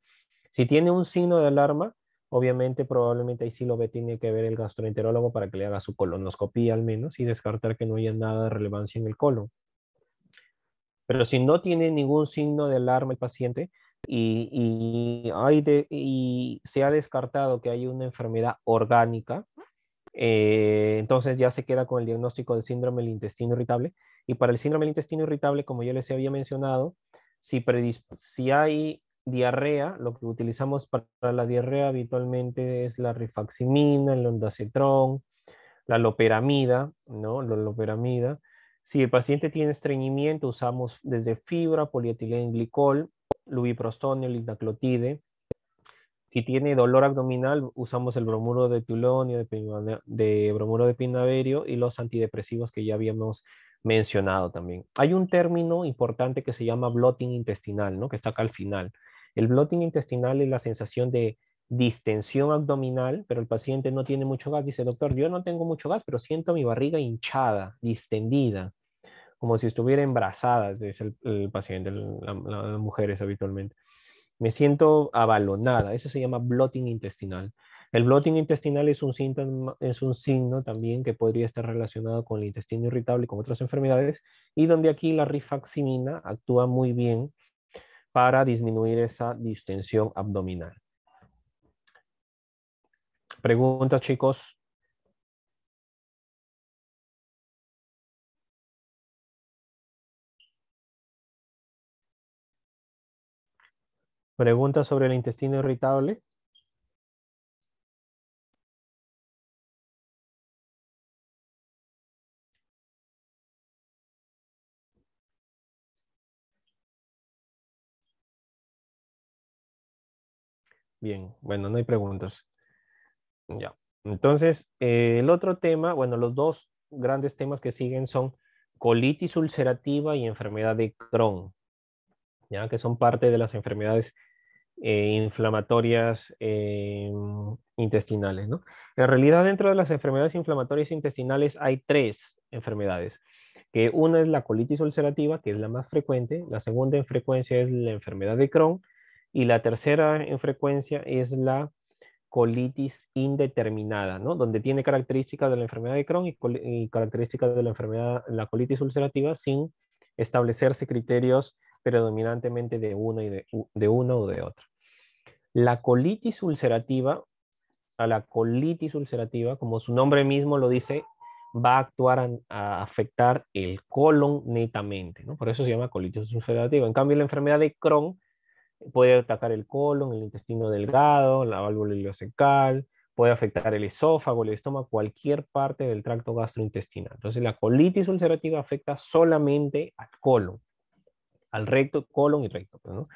Si tiene un signo de alarma, obviamente probablemente ahí sí tiene que ver el gastroenterólogo para que le haga su colonoscopía al menos y descartar que no haya nada de relevancia en el colon. Pero si no tiene ningún signo de alarma el paciente y se ha descartado que hay una enfermedad orgánica, entonces ya se queda con el diagnóstico del síndrome del intestino irritable. Y para el síndrome del intestino irritable, como yo les había mencionado, si hay diarrea, lo que utilizamos para la diarrea habitualmente es la rifaximina, el ondansetron, la loperamida, ¿no? La loperamida. Si el paciente tiene estreñimiento, usamos desde fibra, polietilenglicol, lubiprostone, linaclotide. Si tiene dolor abdominal, usamos el bromuro de tulonio, de bromuro de pinaverio y los antidepresivos que ya habíamos mencionado también. Hay un término importante que se llama bloating intestinal, ¿no? Que está acá al final. El bloating intestinal es la sensación de distensión abdominal, pero el paciente no tiene mucho gas. Dice, doctor, yo no tengo mucho gas, pero siento mi barriga hinchada, distendida, como si estuviera embarazada, es el paciente, las mujeres habitualmente. Me siento abalonada, eso se llama bloating intestinal. El bloating intestinal es un síntoma, es un signo también que podría estar relacionado con el intestino irritable y con otras enfermedades, y donde aquí la rifaximina actúa muy bien para disminuir esa distensión abdominal. Preguntas, chicos. Preguntas sobre el intestino irritable. Bien, bueno, no hay preguntas. Ya. Entonces, el otro tema, bueno, los dos grandes temas que siguen son colitis ulcerativa y enfermedad de Crohn, ya que son parte de las enfermedades inflamatorias intestinales, ¿no? En realidad, dentro de las enfermedades inflamatorias intestinales hay tres enfermedades, que una es la colitis ulcerativa, que es la más frecuente, la segunda en frecuencia es la enfermedad de Crohn, y la tercera en frecuencia es la colitis indeterminada, ¿no? Donde tiene características de la enfermedad de Crohn y características de la enfermedad, la colitis ulcerativa, sin establecerse criterios predominantemente de una o de otra. La colitis ulcerativa, a la colitis ulcerativa, como su nombre mismo lo dice, va a actuar a afectar el colon netamente, ¿no? Por eso se llama colitis ulcerativa. En cambio, la enfermedad de Crohn puede atacar el colon, el intestino delgado, la válvula ileocecal, puede afectar el esófago, el estómago, cualquier parte del tracto gastrointestinal. Entonces, la colitis ulcerativa afecta solamente al colon, al recto, colon y recto, ¿no?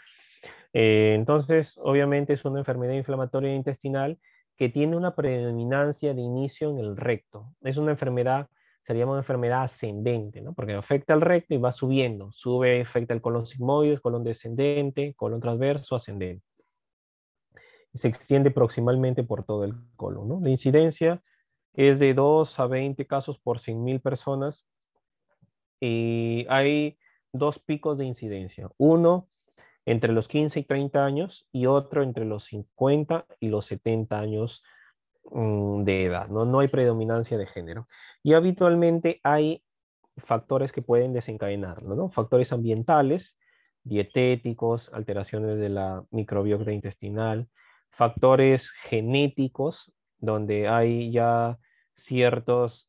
Entonces, obviamente es una enfermedad inflamatoria intestinal que tiene una predominancia de inicio en el recto. Es una enfermedad, se llama una enfermedad ascendente, ¿no? Porque afecta al recto y va subiendo. Sube, afecta el colon sigmoide, colon descendente, colon transverso, ascendente. Y se extiende proximalmente por todo el colon, ¿no? La incidencia es de 2 a 20 casos por 100.000 personas y hay dos picos de incidencia. Uno entre los 15 y 30 años y otro entre los 50 y los 70 años de edad, ¿no? No hay predominancia de género. Y habitualmente hay factores que pueden desencadenarlo, ¿no? Factores ambientales, dietéticos, alteraciones de la microbiota intestinal, factores genéticos, donde hay ya ciertos,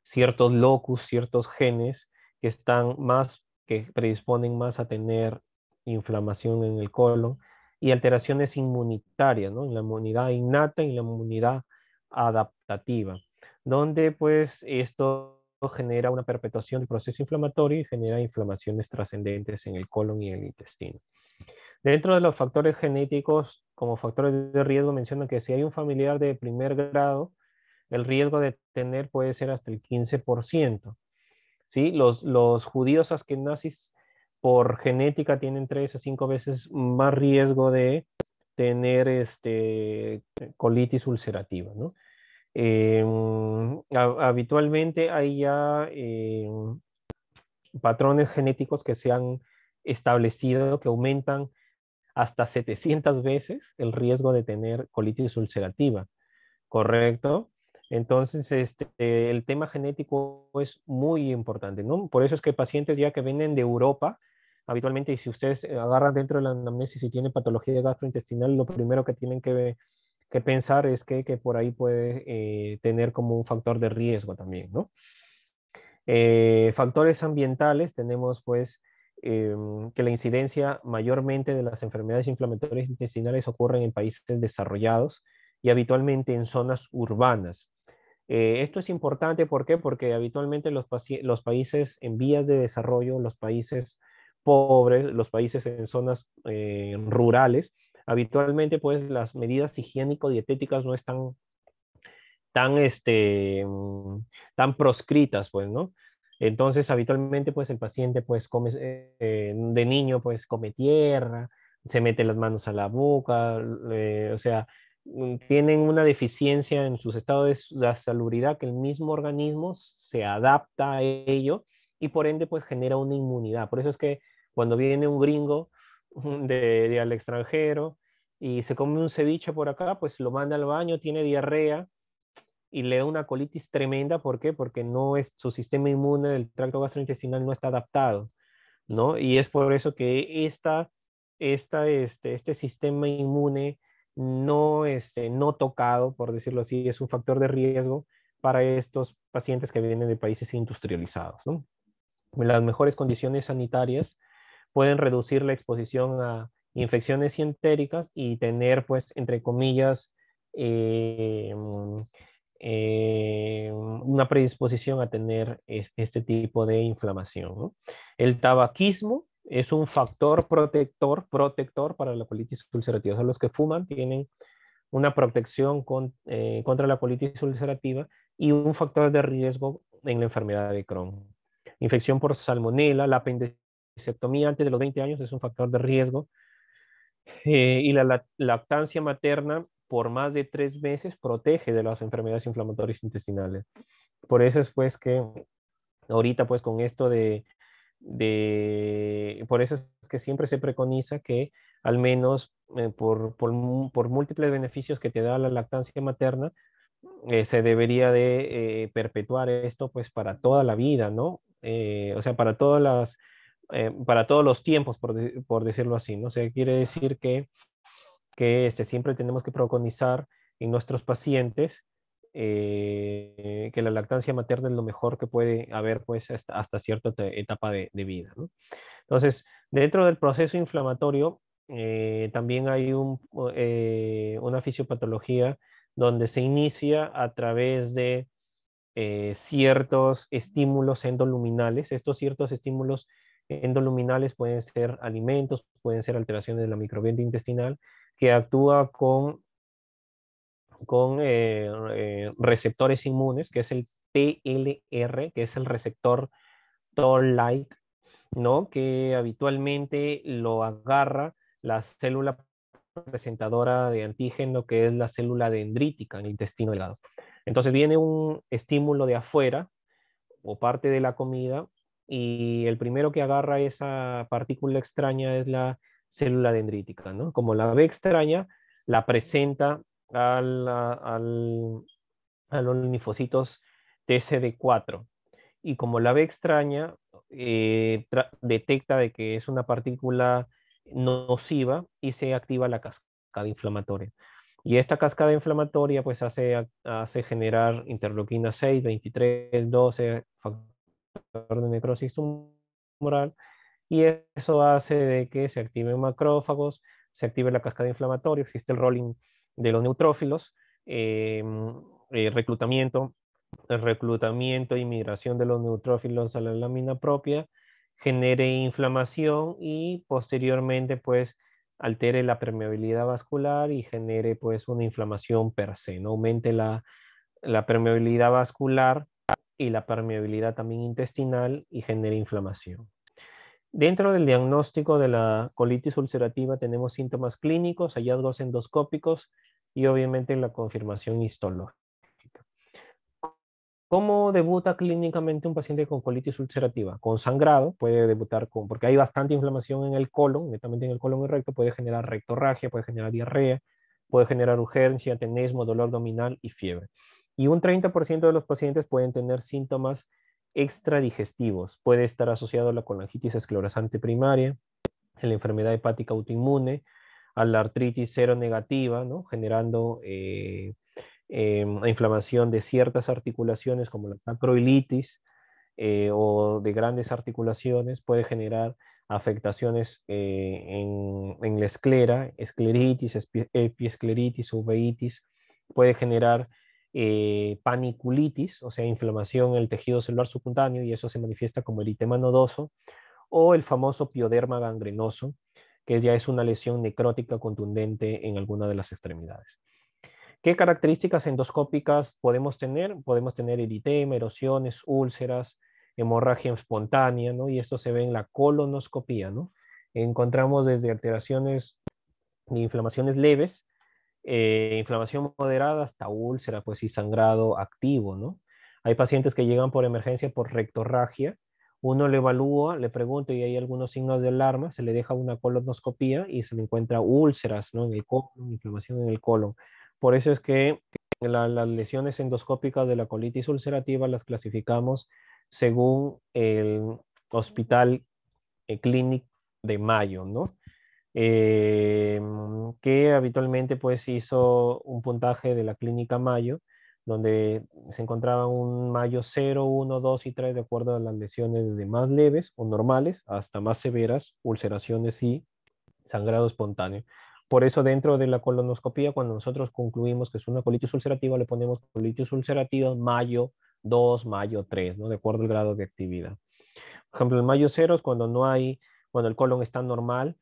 ciertos locus, ciertos genes que están más, que predisponen más a tener inflamación en el colon y alteraciones inmunitarias, ¿no? En la inmunidad innata y la inmunidad adaptativa, donde pues esto genera una perpetuación del proceso inflamatorio y genera inflamaciones trascendentes en el colon y en el intestino. Dentro de los factores genéticos, como factores de riesgo, mencionan que si hay un familiar de primer grado, el riesgo de tener puede ser hasta el 15%. ¿Sí? Los judíos askenazis por genética tienen 3 a 5 veces más riesgo de tener colitis ulcerativa, ¿no? Eh, Habitualmente hay ya patrones genéticos que se han establecido que aumentan hasta 700 veces el riesgo de tener colitis ulcerativa, ¿correcto? Entonces, el tema genético es muy importante, ¿no? Por eso es que pacientes ya que vienen de Europa, habitualmente, y si ustedes agarran dentro de la anamnesis y tienen patología gastrointestinal, lo primero que tienen que pensar es que por ahí puede tener como un factor de riesgo también, ¿no? Factores ambientales, tenemos pues que la incidencia mayormente de las enfermedades inflamatorias intestinales ocurren en países desarrollados y habitualmente en zonas urbanas. Esto es importante, ¿por qué? Porque habitualmente los países en vías de desarrollo, los países pobres, los países en zonas rurales, habitualmente pues las medidas higiénico-dietéticas no están tan, tan proscritas, pues, ¿no? Entonces, habitualmente, pues, el paciente, pues, come, de niño, pues, come tierra, se mete las manos a la boca, o sea, tienen una deficiencia en sus estados de salubridad que el mismo organismo se adapta a ello y por ende, pues, genera una inmunidad. Por eso es que cuando viene un gringo de al extranjero y se come un ceviche por acá, pues lo manda al baño, tiene diarrea y le da una colitis tremenda. ¿Por qué? Porque no es, su sistema inmune del tracto gastrointestinal no está adaptado, ¿no? Y es por eso que este sistema inmune no tocado, por decirlo así, es un factor de riesgo para estos pacientes que vienen de países industrializados, ¿no? Las mejores condiciones sanitarias pueden reducir la exposición a infecciones entéricas y tener, pues, entre comillas, eh, una predisposición a tener este tipo de inflamación, ¿no? El tabaquismo es un factor protector para la colitis ulcerativa. O sea, los que fuman tienen una protección contra la colitis ulcerativa y un factor de riesgo en la enfermedad de Crohn. Infección por salmonela, la apendicectomía antes de los 20 años es un factor de riesgo y la lactancia materna por más de 3 meses protege de las enfermedades inflamatorias intestinales. Por eso es pues que ahorita pues con esto por eso es que siempre se preconiza que al menos por múltiples beneficios que te da la lactancia materna, se debería de perpetuar esto pues para toda la vida, ¿no? O sea, para todos los tiempos, por decirlo así, ¿no? O sea, quiere decir que siempre tenemos que preconizar en nuestros pacientes que la lactancia materna es lo mejor que puede haber pues hasta cierta etapa de vida, ¿no? Entonces, dentro del proceso inflamatorio, también hay una fisiopatología donde se inicia a través de ciertos estímulos endoluminales. Estos ciertos estímulos endoluminales pueden ser alimentos, pueden ser alteraciones de la microbiota intestinal, que actúa con receptores inmunes, que es el TLR, que es el receptor Toll-like, ¿no? Que habitualmente lo agarra la célula presentadora de antígeno, que es la célula dendrítica en el intestino delgado. Entonces viene un estímulo de afuera o parte de la comida y el primero que agarra esa partícula extraña es la célula dendrítica, ¿no? Como la ve extraña, la presenta a los linfocitos TCD4 y como la ve extraña, detecta de que es una partícula nociva y se activa la cascada inflamatoria. Y esta cascada inflamatoria pues hace generar interleuquina 6, 23, 12, factor de necrosis tumoral, y eso hace de que se activen macrófagos, se active la cascada inflamatoria, existe el rolling de los neutrófilos, eh, reclutamiento, el reclutamiento y migración de los neutrófilos a la lámina propia, genere inflamación y posteriormente pues altere la permeabilidad vascular y genere pues una inflamación per se, ¿no? Aumente la permeabilidad vascular y la permeabilidad también intestinal y genere inflamación. Dentro del diagnóstico de la colitis ulcerativa tenemos síntomas clínicos, hallazgos endoscópicos y obviamente la confirmación histológica. ¿Cómo debuta clínicamente un paciente con colitis ulcerativa? Con sangrado, puede debutar con, porque hay bastante inflamación en el colon, netamente en el colon y recto, puede generar rectorragia, puede generar diarrea, puede generar urgencia, tenesmo, dolor abdominal y fiebre. Y un 30% de los pacientes pueden tener síntomas extradigestivos. Puede estar asociado a la colangitis esclerosante primaria, a la enfermedad hepática autoinmune, a la artritis seronegativa, ¿no? Generando inflamación de ciertas articulaciones como la sacroilitis o de grandes articulaciones, puede generar afectaciones en la esclera, escleritis, epiescleritis, uveitis, puede generar paniculitis, o sea, inflamación en el tejido celular subcutáneo y eso se manifiesta como eritema nodoso, o el famoso pioderma gangrenoso, que ya es una lesión necrótica contundente en alguna de las extremidades. ¿Qué características endoscópicas podemos tener? Podemos tener eritema, erosiones, úlceras, hemorragia espontánea, ¿no? Y esto se ve en la colonoscopía, ¿no? Encontramos desde alteraciones de inflamaciones leves, inflamación moderada hasta úlcera, pues y sangrado activo, ¿no? Hay pacientes que llegan por emergencia por rectorragia, uno le evalúa, le pregunta y hay algunos signos de alarma, se le deja una colonoscopía y se le encuentra úlceras, ¿no? En el colon, inflamación en el colon. Por eso es que las lesiones endoscópicas de la colitis ulcerativa las clasificamos según el Hospital Clínic de Mayo, ¿no? eh, que habitualmente pues hizo un puntaje de la clínica Mayo, donde se encontraba un Mayo 0, 1, 2 y 3 de acuerdo a las lesiones desde más leves o normales hasta más severas, ulceraciones y sangrado espontáneo. Por eso dentro de la colonoscopía, cuando nosotros concluimos que es una colitis ulcerativa, le ponemos colitis ulcerativa Mayo 2, Mayo 3, ¿no? De acuerdo al grado de actividad. Por ejemplo, el Mayo 0 es cuando no hay, cuando el colon está normal,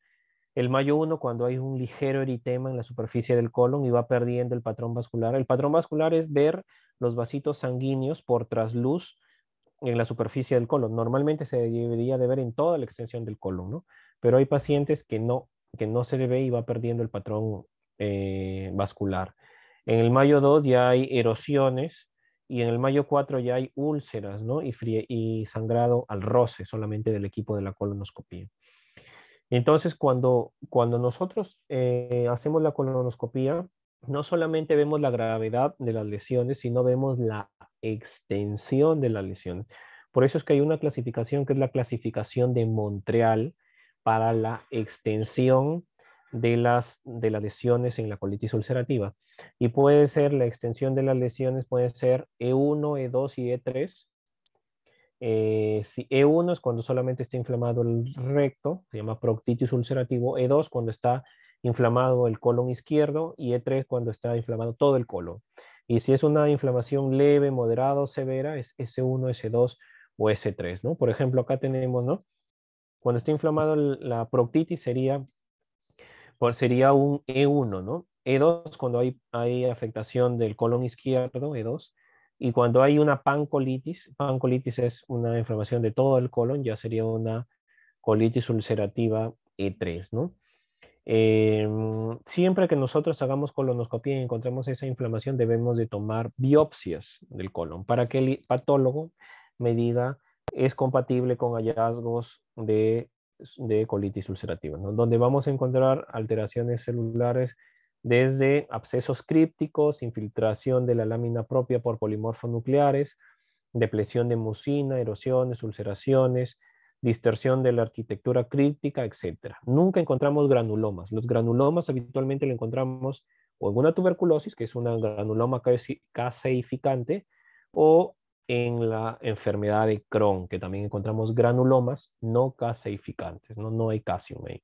el Mayo 1, cuando hay un ligero eritema en la superficie del colon y va perdiendo el patrón vascular. El patrón vascular es ver los vasitos sanguíneos por trasluz en la superficie del colon. Normalmente se debería de ver en toda la extensión del colon, ¿no? Pero hay pacientes que no se le ve y va perdiendo el patrón vascular. En el Mayo 2 ya hay erosiones y en el Mayo 4 ya hay úlceras, ¿no? Y sangrado al roce solamente del equipo de la colonoscopía. Entonces, cuando nosotros hacemos la colonoscopía, no solamente vemos la gravedad de las lesiones, sino vemos la extensión de las lesiones. Por eso es que hay una clasificación que es la clasificación de Montreal para la extensión de las lesiones en la colitis ulcerativa. Y puede ser, la extensión de las lesiones puede ser E1, E2 y E3. Si E1 es cuando solamente está inflamado el recto, se llama proctitis ulcerativo. E2 cuando está inflamado el colon izquierdo y E3 cuando está inflamado todo el colon. Y si es una inflamación leve, moderada o severa, es S1, S2 o S3, ¿no? Por ejemplo, acá tenemos, ¿no? Cuando está inflamado la proctitis sería un E1, ¿no? E2 cuando hay afectación del colon izquierdo, E2. Y cuando hay una pancolitis es una inflamación de todo el colon, ya sería una colitis ulcerativa E3, ¿no? Siempre que nosotros hagamos colonoscopia y encontremos esa inflamación, debemos de tomar biopsias del colon para que el patólogo me diga es compatible con hallazgos de colitis ulcerativa, ¿no? Donde vamos a encontrar alteraciones celulares desde abscesos crípticos, infiltración de la lámina propia por polimorfonucleares, depresión de mucina, erosiones, ulceraciones, distorsión de la arquitectura críptica, etc. Nunca encontramos granulomas. Los granulomas habitualmente lo encontramos o en una tuberculosis, que es una granuloma caseificante, o en la enfermedad de Crohn, que también encontramos granulomas no caseificantes, no, no hay calcium ahí.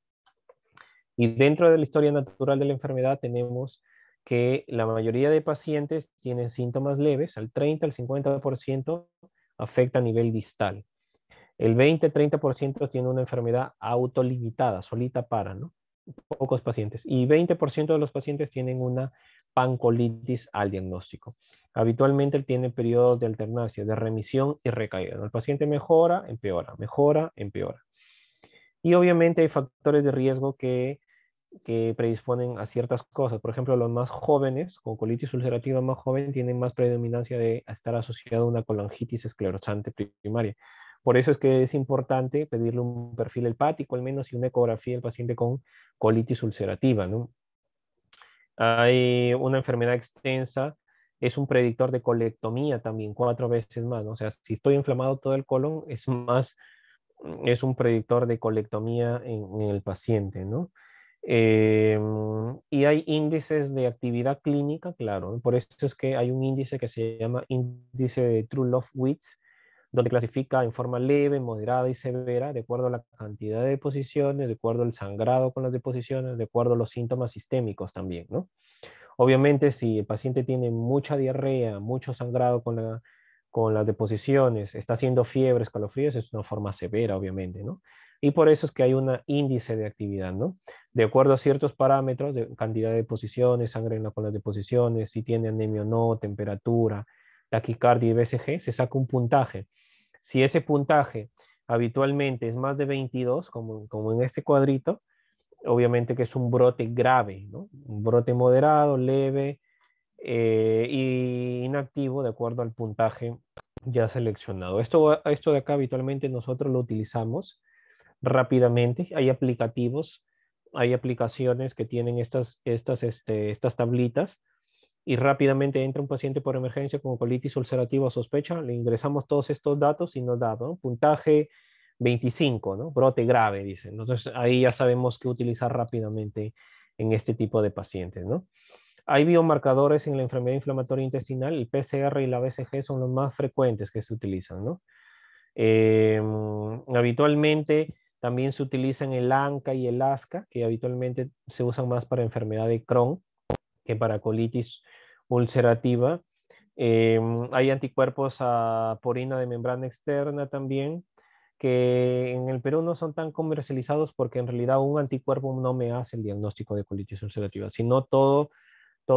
Y dentro de la historia natural de la enfermedad tenemos que la mayoría de pacientes tienen síntomas leves, al 30 al 50% afecta a nivel distal. El 20-30% tiene una enfermedad autolimitada, solita para, ¿no? Pocos pacientes. Y 20% de los pacientes tienen una pancolitis al diagnóstico. Habitualmente tiene periodos de alternancia, de remisión y recaída, ¿no? El paciente mejora, empeora, mejora, empeora. Y obviamente hay factores de riesgo que predisponen a ciertas cosas. Por ejemplo, los más jóvenes, con colitis ulcerativa más joven, tienen más predominancia de estar asociado a una colangitis esclerosante primaria. Por eso es que es importante pedirle un perfil hepático al menos y una ecografía del paciente con colitis ulcerativa, ¿no? Hay una enfermedad extensa, es un predictor de colectomía también, 4 veces más, ¿no? O sea, si estoy inflamado todo el colon, es un predictor de colectomía en el paciente, ¿no? Eh, y hay índices de actividad clínica, claro, ¿no? Por eso es que hay un índice que se llama índice de True Love Width, donde clasifica en forma leve, moderada y severa, de acuerdo a la cantidad de deposiciones, de acuerdo al sangrado con las deposiciones, de acuerdo a los síntomas sistémicos también, ¿no? Obviamente, si el paciente tiene mucha diarrea, mucho sangrado con las deposiciones, está haciendo fiebre, escalofríos, es una forma severa, obviamente, ¿no? Y por eso es que hay un índice de actividad, ¿no? De acuerdo a ciertos parámetros de cantidad de deposiciones, sangre con las deposiciones, si tiene anemia o no, temperatura, taquicardia y BCG, se saca un puntaje. Si ese puntaje habitualmente es más de 22, como en este cuadrito, obviamente que es un brote grave, ¿no? Un brote moderado, leve y inactivo de acuerdo al puntaje ya seleccionado. Esto de acá habitualmente nosotros lo utilizamos rápidamente. Hay aplicativos, hay aplicaciones que tienen estas tablitas y rápidamente entra un paciente por emergencia con colitis ulcerativa o sospecha, le ingresamos todos estos datos y nos da, ¿no? Puntaje 25, ¿no? Brote grave, dice. Entonces ahí ya sabemos qué utilizar rápidamente en este tipo de pacientes, ¿no? Hay biomarcadores en la enfermedad inflamatoria intestinal, el PCR y la BCG son los más frecuentes que se utilizan, ¿no? Habitualmente también se utilizan el ANCA y el ASCA, que habitualmente se usan más para enfermedad de Crohn que para colitis ulcerativa. Hay anticuerpos a purina de membrana externa también, que en el Perú no son tan comercializados porque en realidad un anticuerpo no me hace el diagnóstico de colitis ulcerativa, sino todo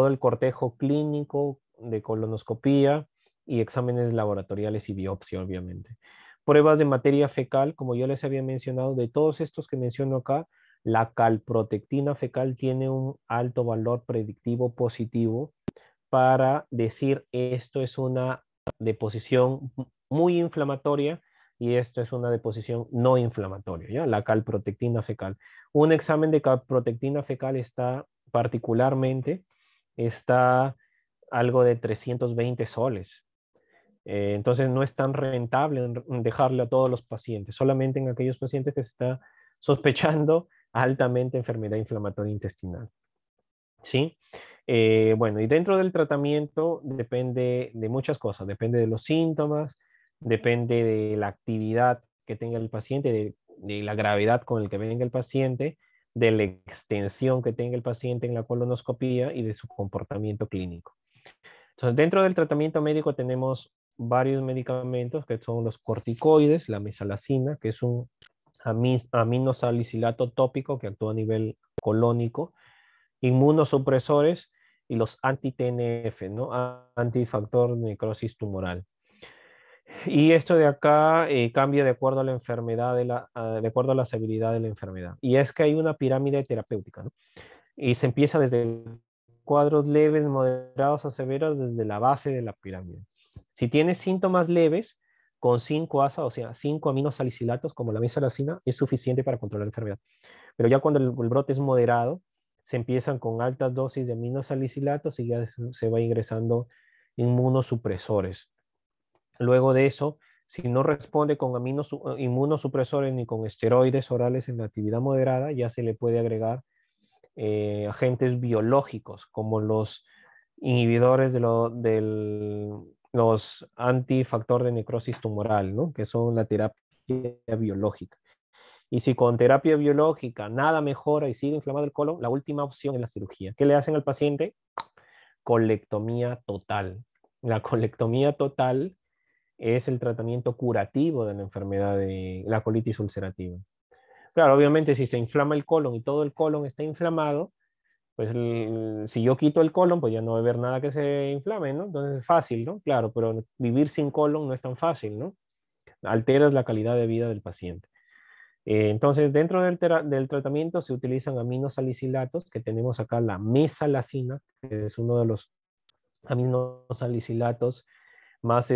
el cortejo clínico de colonoscopía y exámenes laboratoriales y biopsia, obviamente. Pruebas de materia fecal, como yo les había mencionado, de todos estos que menciono acá, la calprotectina fecal tiene un alto valor predictivo positivo para decir esto es una deposición muy inflamatoria y esto es una deposición no inflamatoria, ¿ya? La calprotectina fecal. Un examen de calprotectina fecal está algo de 320 soles. Entonces no es tan rentable dejarle a todos los pacientes, solamente en aquellos pacientes que se está sospechando altamente enfermedad inflamatoria intestinal. ¿Sí? Bueno, y dentro del tratamiento depende de muchas cosas, depende de los síntomas, depende de la actividad que tenga el paciente, de la gravedad con el que venga el paciente, de la extensión que tenga el paciente en la colonoscopía y de su comportamiento clínico. Entonces, dentro del tratamiento médico tenemos varios medicamentos que son los corticoides, la mesalazina, que es un aminosalicilato tópico que actúa a nivel colónico, inmunosupresores y los anti-TNF, ¿no? Antifactor necrosis tumoral. Y esto de acá cambia de acuerdo a la enfermedad, de acuerdo a la severidad de la enfermedad. Y es que hay una pirámide terapéutica, ¿no? Y se empieza desde cuadros leves, moderados a severos, desde la base de la pirámide. Si tienes síntomas leves, con 5 ASA, o sea, 5 aminosalicilatos como la mesalazina, es suficiente para controlar la enfermedad. Pero ya cuando el brote es moderado, se empiezan con altas dosis de aminosalicilatos y ya se va ingresando inmunosupresores. Luego de eso, si no responde con inmunosupresores ni con esteroides orales en la actividad moderada, ya se le puede agregar agentes biológicos como los inhibidores los antifactor de necrosis tumoral, ¿no? Que son la terapia biológica. Y si con terapia biológica nada mejora y sigue inflamado el colon, la última opción es la cirugía. ¿Qué le hacen al paciente? Colectomía total. La colectomía total es el tratamiento curativo de la enfermedad de la colitis ulcerativa. Claro, obviamente si se inflama el colon y todo el colon está inflamado, pues si yo quito el colon, pues ya no va a haber nada que se inflame, ¿no? Entonces es fácil, ¿no? Claro, pero vivir sin colon no es tan fácil, ¿no? Alteras la calidad de vida del paciente. Entonces, dentro del tratamiento se utilizan aminosalicilatos, que tenemos acá la mesalazina, que es uno de los aminosalicilatos más,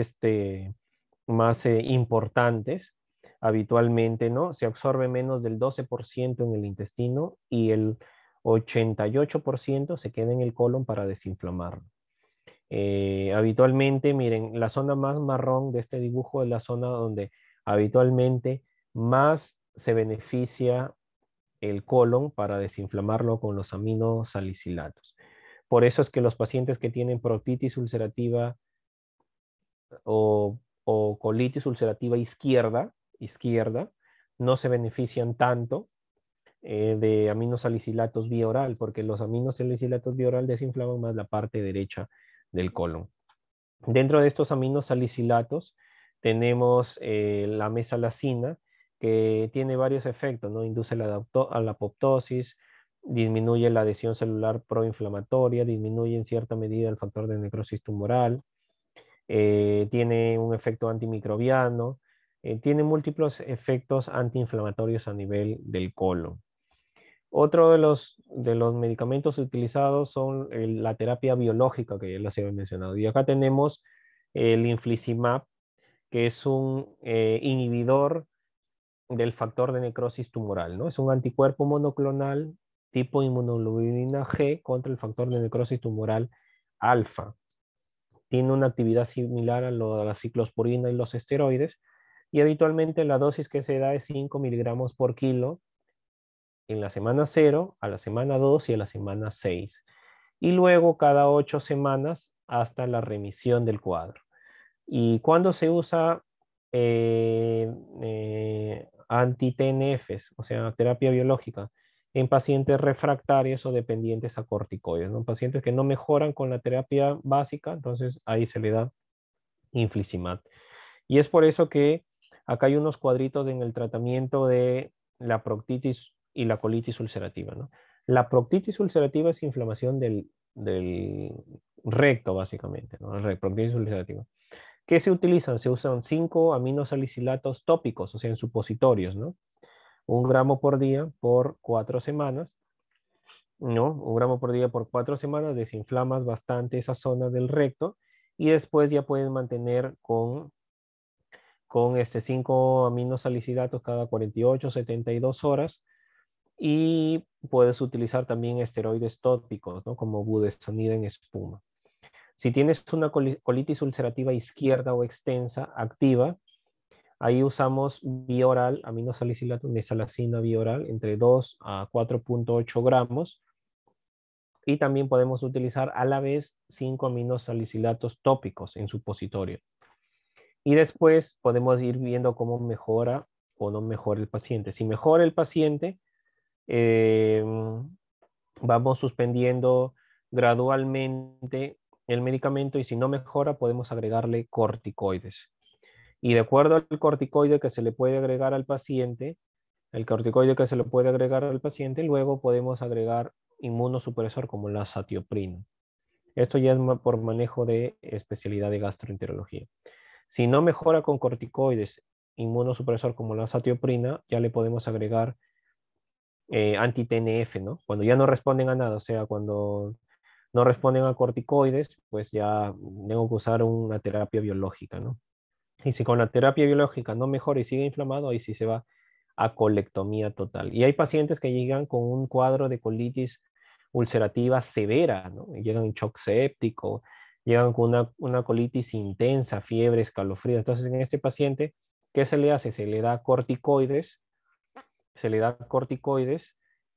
más importantes habitualmente, ¿no? Se absorbe menos del 12% en el intestino y el 88% se queda en el colon para desinflamarlo. Habitualmente, miren, la zona más marrón de este dibujo es la zona donde habitualmente más se beneficia el colon para desinflamarlo con los aminosalicilatos. Por eso es que los pacientes que tienen proctitis ulcerativa o colitis ulcerativa izquierda, no se benefician tanto de aminosalicilatos vía oral, porque los aminosalicilatos vía oral desinflaman más la parte derecha del colon. Dentro de estos aminosalicilatos tenemos la mesalazina, que tiene varios efectos, ¿no? Induce a la apoptosis, disminuye la adhesión celular proinflamatoria, disminuye en cierta medida el factor de necrosis tumoral, tiene un efecto antimicrobiano, tiene múltiples efectos antiinflamatorios a nivel del colon. Otro de los medicamentos utilizados son la terapia biológica, que ya les había mencionado. Y acá tenemos el infliximab, que es un inhibidor del factor de necrosis tumoral, ¿no? Es un anticuerpo monoclonal tipo inmunoglobulina G contra el factor de necrosis tumoral alfa. Tiene una actividad similar a la ciclosporina y los esteroides, y habitualmente la dosis que se da es 5 miligramos por kilo en la semana 0, a la semana 2 y a la semana 6. Y luego cada 8 semanas hasta la remisión del cuadro. ¿Y cuándo se usa anti-TNFs, o sea, terapia biológica? En pacientes refractarios o dependientes a corticoides, ¿no? Pacientes que no mejoran con la terapia básica, entonces ahí se le da infliximab. Y es por eso que acá hay unos cuadritos en el tratamiento de la proctitis y la colitis ulcerativa, ¿no? La proctitis ulcerativa es inflamación del recto, básicamente, ¿no? La proctitis ulcerativa. ¿Qué se utilizan? Se usan 5 aminosalicilatos tópicos, o sea, en supositorios, ¿no? 1 gramo por día por 4 semanas, ¿no? 1 gramo por día por 4 semanas, desinflamas bastante esa zona del recto y después ya puedes mantener con 5 aminosalicilatos cada 48, 72 horas y puedes utilizar también esteroides tópicos, ¿no? Como budesonida en espuma. Si tienes una colitis ulcerativa izquierda o extensa activa, ahí usamos vía oral, aminosalicilatos, mesalazina vía oral, entre 2 a 4.8 gramos. Y también podemos utilizar a la vez 5 aminosalicilatos tópicos en supositorio. Y después podemos ir viendo cómo mejora o no mejora el paciente. Si mejora el paciente, eh, vamos suspendiendo gradualmente el medicamento y si no mejora, podemos agregarle corticoides. Y de acuerdo al corticoide que se le puede agregar al paciente, el corticoide que se le puede agregar al paciente, luego podemos agregar inmunosupresor como la satioprina. Esto ya es por manejo de especialidad de gastroenterología. Si no mejora con corticoides, inmunosupresor como la satioprina, ya le podemos agregar anti-TNF, ¿no? Cuando ya no responden a nada, o sea, cuando no responden a corticoides, pues ya tengo que usar una terapia biológica, ¿no? Y si con la terapia biológica no mejora y sigue inflamado, ahí sí se va a colectomía total. Y hay pacientes que llegan con un cuadro de colitis ulcerativa severa, ¿no? Llegan en shock séptico, llegan con una colitis intensa, fiebre, escalofríos. Entonces, en este paciente, ¿qué se le hace? Se le da corticoides,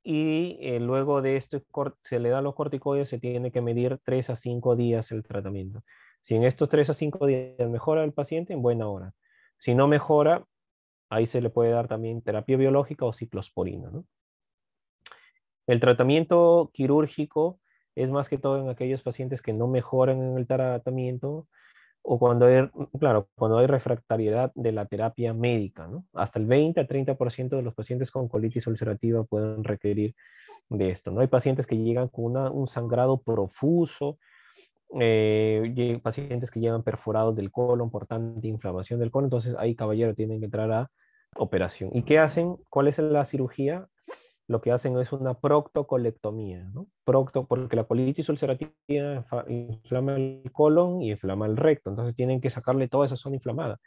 y luego de esto se le da los corticoides, se tiene que medir 3 a 5 días el tratamiento. Si en estos 3 a 5 días mejora el paciente, en buena hora. Si no mejora, ahí se le puede dar también terapia biológica o ciclosporina, ¿no? El tratamiento quirúrgico es más que todo en aquellos pacientes que no mejoran en el tratamiento o cuando hay, claro, cuando hay refractariedad de la terapia médica, ¿no? Hasta el 20 a 30% de los pacientes con colitis ulcerativa pueden requerir de esto, ¿no? Hay pacientes que llegan con un sangrado profuso, pacientes que llegan perforados del colon por tanta inflamación del colon, entonces ahí, caballero, tienen que entrar a operación. ¿Y qué hacen? ¿Cuál es la cirugía? Lo que hacen es una proctocolectomía, ¿no? Porque la colitis ulcerativa inflama el colon y inflama el recto, entonces tienen que sacarle toda esa zona inflamada.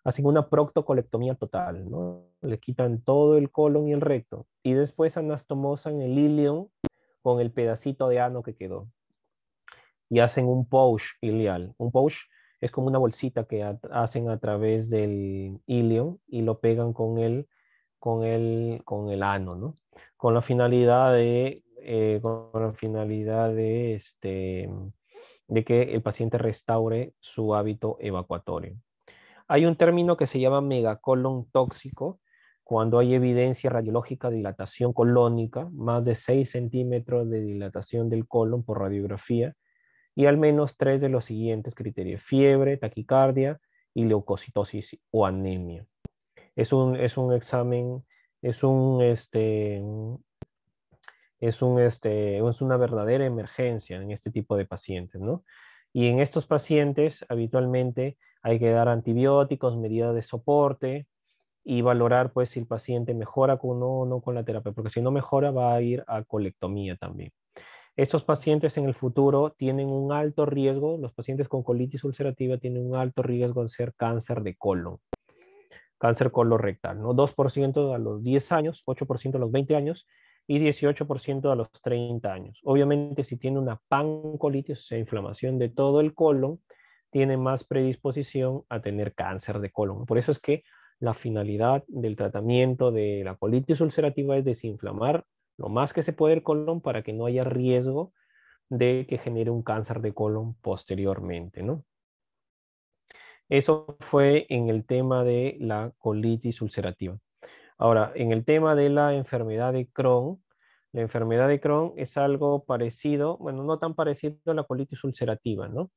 Hacen una proctocolectomía total, ¿no? Le quitan todo el colon y el recto y después anastomosan el ilion con el pedacito de ano que quedó y hacen un pouch ilial. Un pouch es como una bolsita que hacen a través del ilion y lo pegan con el ano, ¿no? Con la finalidad de que el paciente restaure su hábito evacuatorio. Hay un término que se llama megacolon tóxico, cuando hay evidencia radiológica de dilatación colónica, más de 6 centímetros de dilatación del colon por radiografía, y al menos 3 de los siguientes criterios: fiebre, taquicardia y leucocitosis o anemia. Es un examen, es un, es una verdadera emergencia en este tipo de pacientes, ¿no? Y en estos pacientes habitualmente hay que dar antibióticos, medidas de soporte y valorar pues si el paciente mejora o no con la terapia, porque si no mejora va a ir a colectomía también. Estos pacientes en el futuro tienen un alto riesgo, los pacientes con colitis ulcerativa tienen un alto riesgo de ser cáncer colorectal, ¿no? 2% a los 10 años, 8% a los 20 años y 18% a los 30 años. Obviamente, si tiene una pancolitis, o sea, inflamación de todo el colon, tiene más predisposición a tener cáncer de colon. Por eso es que la finalidad del tratamiento de la colitis ulcerativa es desinflamar lo más que se puede el colon para que no haya riesgo de que genere un cáncer de colon posteriormente, ¿no? Eso fue en el tema de la colitis ulcerativa. Ahora, en el tema de la enfermedad de Crohn, la enfermedad de Crohn es algo parecido, bueno, no tan parecido a la colitis ulcerativa, ¿no?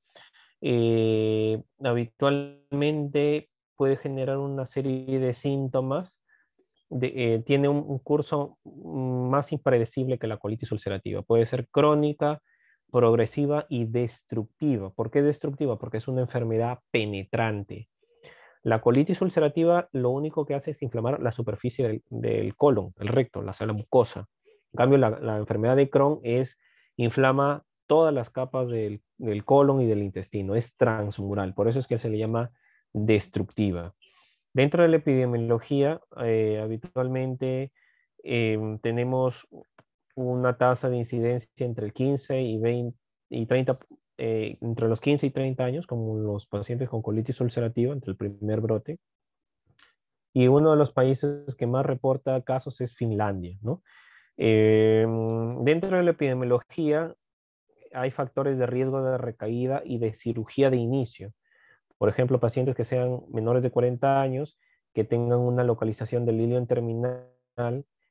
Habitualmente puede generar una serie de síntomas, tiene un curso más impredecible que la colitis ulcerativa. Puede ser crónica, progresiva y destructiva. ¿Por qué destructiva? Porque es una enfermedad penetrante. La colitis ulcerativa lo único que hace es inflamar la superficie del colon, el recto, la sala mucosa. En cambio, la enfermedad de Crohn inflama todas las capas del colon y del intestino, es transmural, por eso es que se le llama destructiva. Dentro de la epidemiología, habitualmente tenemos una tasa de incidencia entre el 15 y 20 y 30, entre los 15 y 30 años, como los pacientes con colitis ulcerativa, entre el primer brote. Y uno de los países que más reporta casos es Finlandia, ¿no? Dentro de la epidemiología hay factores de riesgo de recaída y de cirugía de inicio. Por ejemplo, pacientes que sean menores de 40 años, que tengan una localización del ilion terminal,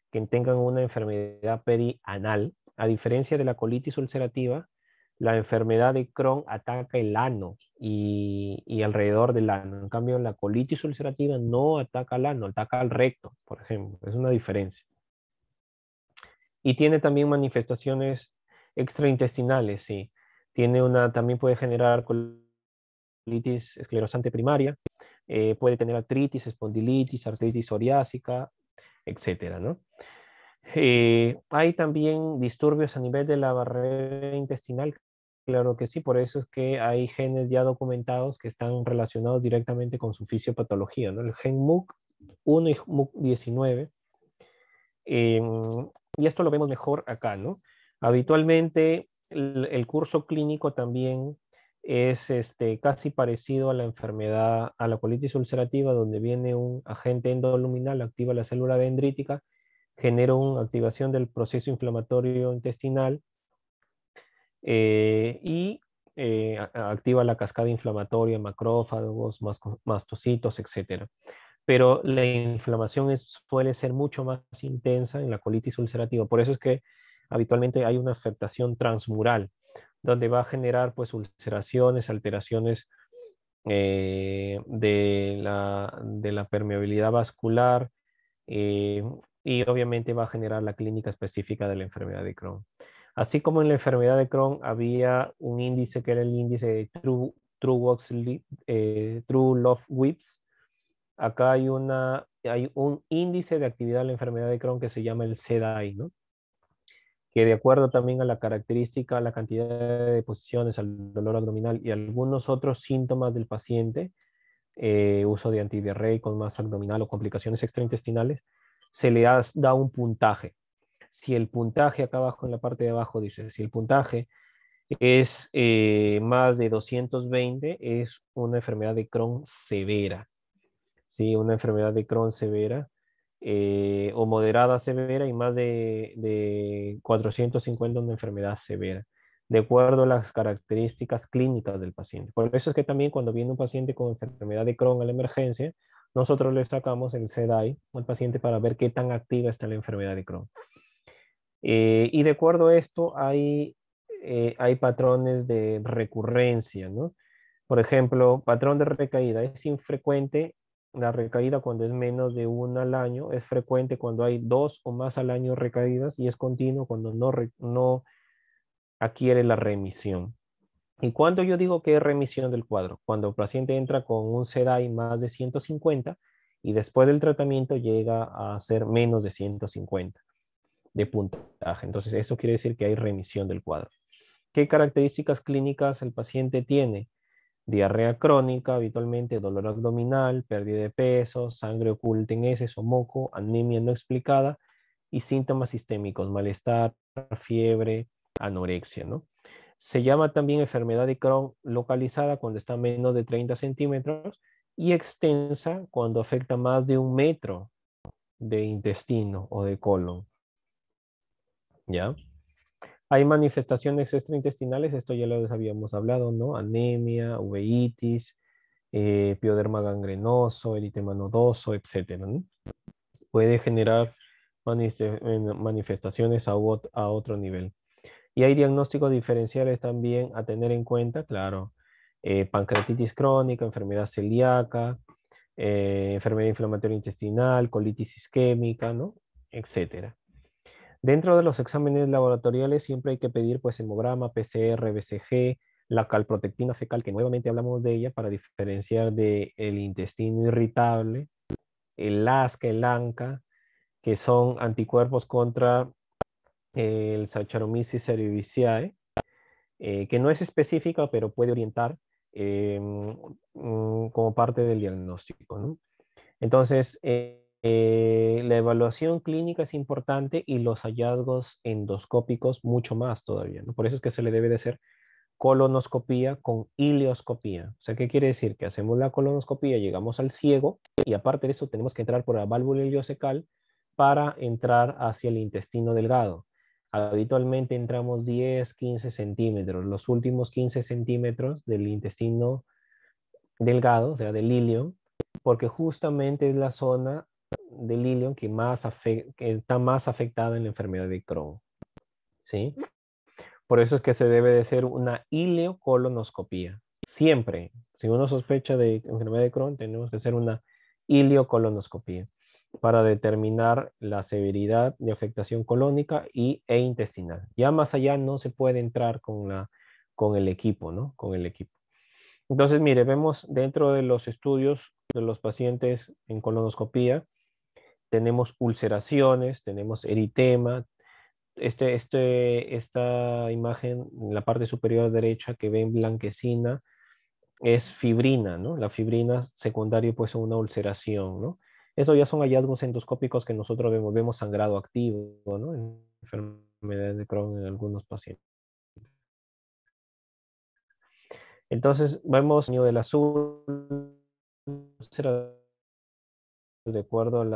que tengan una enfermedad perianal. A diferencia de la colitis ulcerativa, la enfermedad de Crohn ataca el ano y alrededor del ano. En cambio, la colitis ulcerativa no ataca al ano, ataca al recto, por ejemplo. Es una diferencia. Y tiene también manifestaciones extraintestinales, sí. También puede generar colitis esclerosante primaria, puede tener artritis, espondilitis, artritis psoriásica, etcétera, ¿no? Hay también disturbios a nivel de la barrera intestinal, claro que sí, por eso es que hay genes ya documentados que están relacionados directamente con su fisiopatología, ¿no? El gen MUC1 y MUC19. Y esto lo vemos mejor acá, ¿no? Habitualmente el curso clínico también es casi parecido a la enfermedad, a la colitis ulcerativa, donde viene un agente endoluminal, activa la célula dendrítica, genera una activación del proceso inflamatorio intestinal y activa la cascada inflamatoria, macrófagos, mastocitos, etc. Pero la inflamación suele ser mucho más intensa en la colitis ulcerativa. Por eso es que habitualmente hay una afectación transmural, donde va a generar pues ulceraciones, alteraciones de la permeabilidad vascular, eh, y obviamente va a generar la clínica específica de la enfermedad de Crohn. Así como en la enfermedad de Crohn había un índice que era el índice de True Love Whips, acá hay una hay un índice de actividad de la enfermedad de Crohn que se llama el CDAI, ¿no? Que de acuerdo también a la característica, a la cantidad de deposiciones, al dolor abdominal y algunos otros síntomas del paciente, uso de antidiarreicos, masa abdominal o complicaciones extraintestinales, se le da un puntaje. Si el puntaje acá abajo en la parte de abajo dice, si el puntaje es más de 220, es una enfermedad de Crohn severa. ¿Sí? Una enfermedad de Crohn severa o moderada severa y más de 450 una enfermedad severa, de acuerdo a las características clínicas del paciente. Por eso es que también cuando viene un paciente con enfermedad de Crohn a la emergencia, nosotros le sacamos el CDAI al paciente para ver qué tan activa está la enfermedad de Crohn. Y de acuerdo a esto hay patrones de recurrencia, ¿no? Por ejemplo, patrón de recaída. Es infrecuente la recaída cuando es menos de una al año. Es frecuente cuando hay 2 o más al año recaídas y es continuo cuando no adquiere la remisión. ¿Y cuando yo digo que es remisión del cuadro? Cuando el paciente entra con un CDAI más de 150 y después del tratamiento llega a ser menos de 150 de puntaje. Entonces, eso quiere decir que hay remisión del cuadro. ¿Qué características clínicas el paciente tiene? Diarrea crónica, habitualmente dolor abdominal, pérdida de peso, sangre oculta en heces o moco, anemia no explicada y síntomas sistémicos, malestar, fiebre, anorexia, ¿no? Se llama también enfermedad de Crohn localizada cuando está a menos de 30 centímetros y extensa cuando afecta más de 1 metro de intestino o de colon, ¿ya? Hay manifestaciones extraintestinales, esto ya lo habíamos hablado, ¿no? Anemia, uveitis, pioderma gangrenoso, eritema nodoso, etcétera, ¿no? Puede generar manifestaciones a otro nivel. Y hay diagnósticos diferenciales también a tener en cuenta, claro, pancreatitis crónica, enfermedad celíaca, enfermedad inflamatoria intestinal, colitis isquémica, ¿no? Etcétera. Dentro de los exámenes laboratoriales siempre hay que pedir pues hemograma, PCR, BCG, la calprotectina fecal, que nuevamente hablamos de ella para diferenciar del intestino irritable, el ASCA, el ANCA, que son anticuerpos contra el Saccharomyces cerevisiae, que no es específica, pero puede orientar como parte del diagnóstico, ¿no? Entonces, la evaluación clínica es importante y los hallazgos endoscópicos mucho más todavía, ¿no? Por eso es que se le debe de hacer colonoscopía con ileoscopía. O sea, ¿qué quiere decir? Que hacemos la colonoscopía, llegamos al ciego y aparte de eso tenemos que entrar por la válvula ileocecal para entrar hacia el intestino delgado. Habitualmente entramos 10, 15 centímetros. Los últimos 15 centímetros del intestino delgado, o sea, del ilion, porque justamente es la zona del ilion que está más afectada en la enfermedad de Crohn, ¿sí? Por eso es que se debe de hacer una ileocolonoscopía. Siempre, si uno sospecha de enfermedad de Crohn, tenemos que hacer una ileocolonoscopía para determinar la severidad de afectación colónica e intestinal. Ya más allá no se puede entrar con el equipo, ¿no? Con el equipo. Entonces, mire, vemos dentro de los estudios de los pacientes en colonoscopía, tenemos ulceraciones, tenemos eritema. Esta imagen en la parte superior derecha que ven blanquecina es fibrina, ¿no? La fibrina secundaria pues a una ulceración, ¿no? Eso ya son hallazgos endoscópicos que nosotros vemos sangrado activo, ¿no? En enfermedades de Crohn en algunos pacientes. Entonces, vemos el del azul, de acuerdo a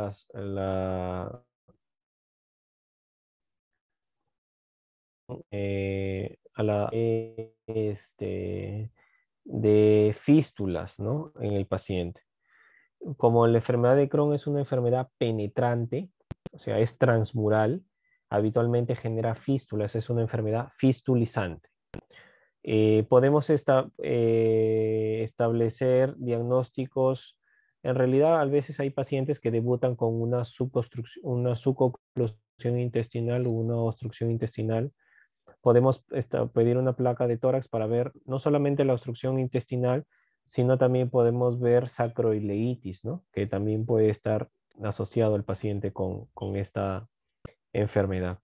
de fístulas, ¿no? En el paciente. Como la enfermedad de Crohn es una enfermedad penetrante, o sea, es transmural, habitualmente genera fístulas, es una enfermedad fistulizante. Podemos establecer diagnósticos. En realidad, a veces hay pacientes que debutan con una suboclusión intestinal o una obstrucción intestinal. Podemos pedir una placa de tórax para ver no solamente la obstrucción intestinal, sino también podemos ver sacroileitis, ¿no? Que también puede estar asociado al paciente con esta enfermedad.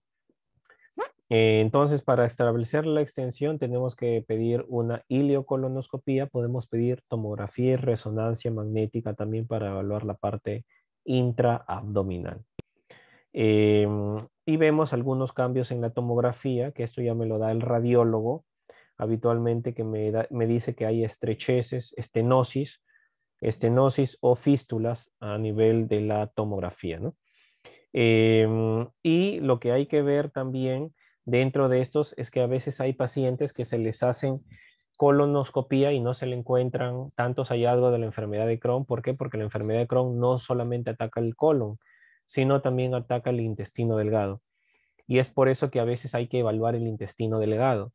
Entonces, para establecer la extensión tenemos que pedir una ileocolonoscopía, podemos pedir tomografía y resonancia magnética también para evaluar la parte intraabdominal. Y vemos algunos cambios en la tomografía, que esto ya me lo da el radiólogo, habitualmente que me dice que hay estrecheces, estenosis o fístulas a nivel de la tomografía, ¿no? Y lo que hay que ver también dentro de estos es que a veces hay pacientes que se les hacen colonoscopía y no se le encuentran tantos hallazgos de la enfermedad de Crohn. ¿Por qué? Porque la enfermedad de Crohn no solamente ataca el colon, sino también ataca el intestino delgado. Y es por eso que a veces hay que evaluar el intestino delgado.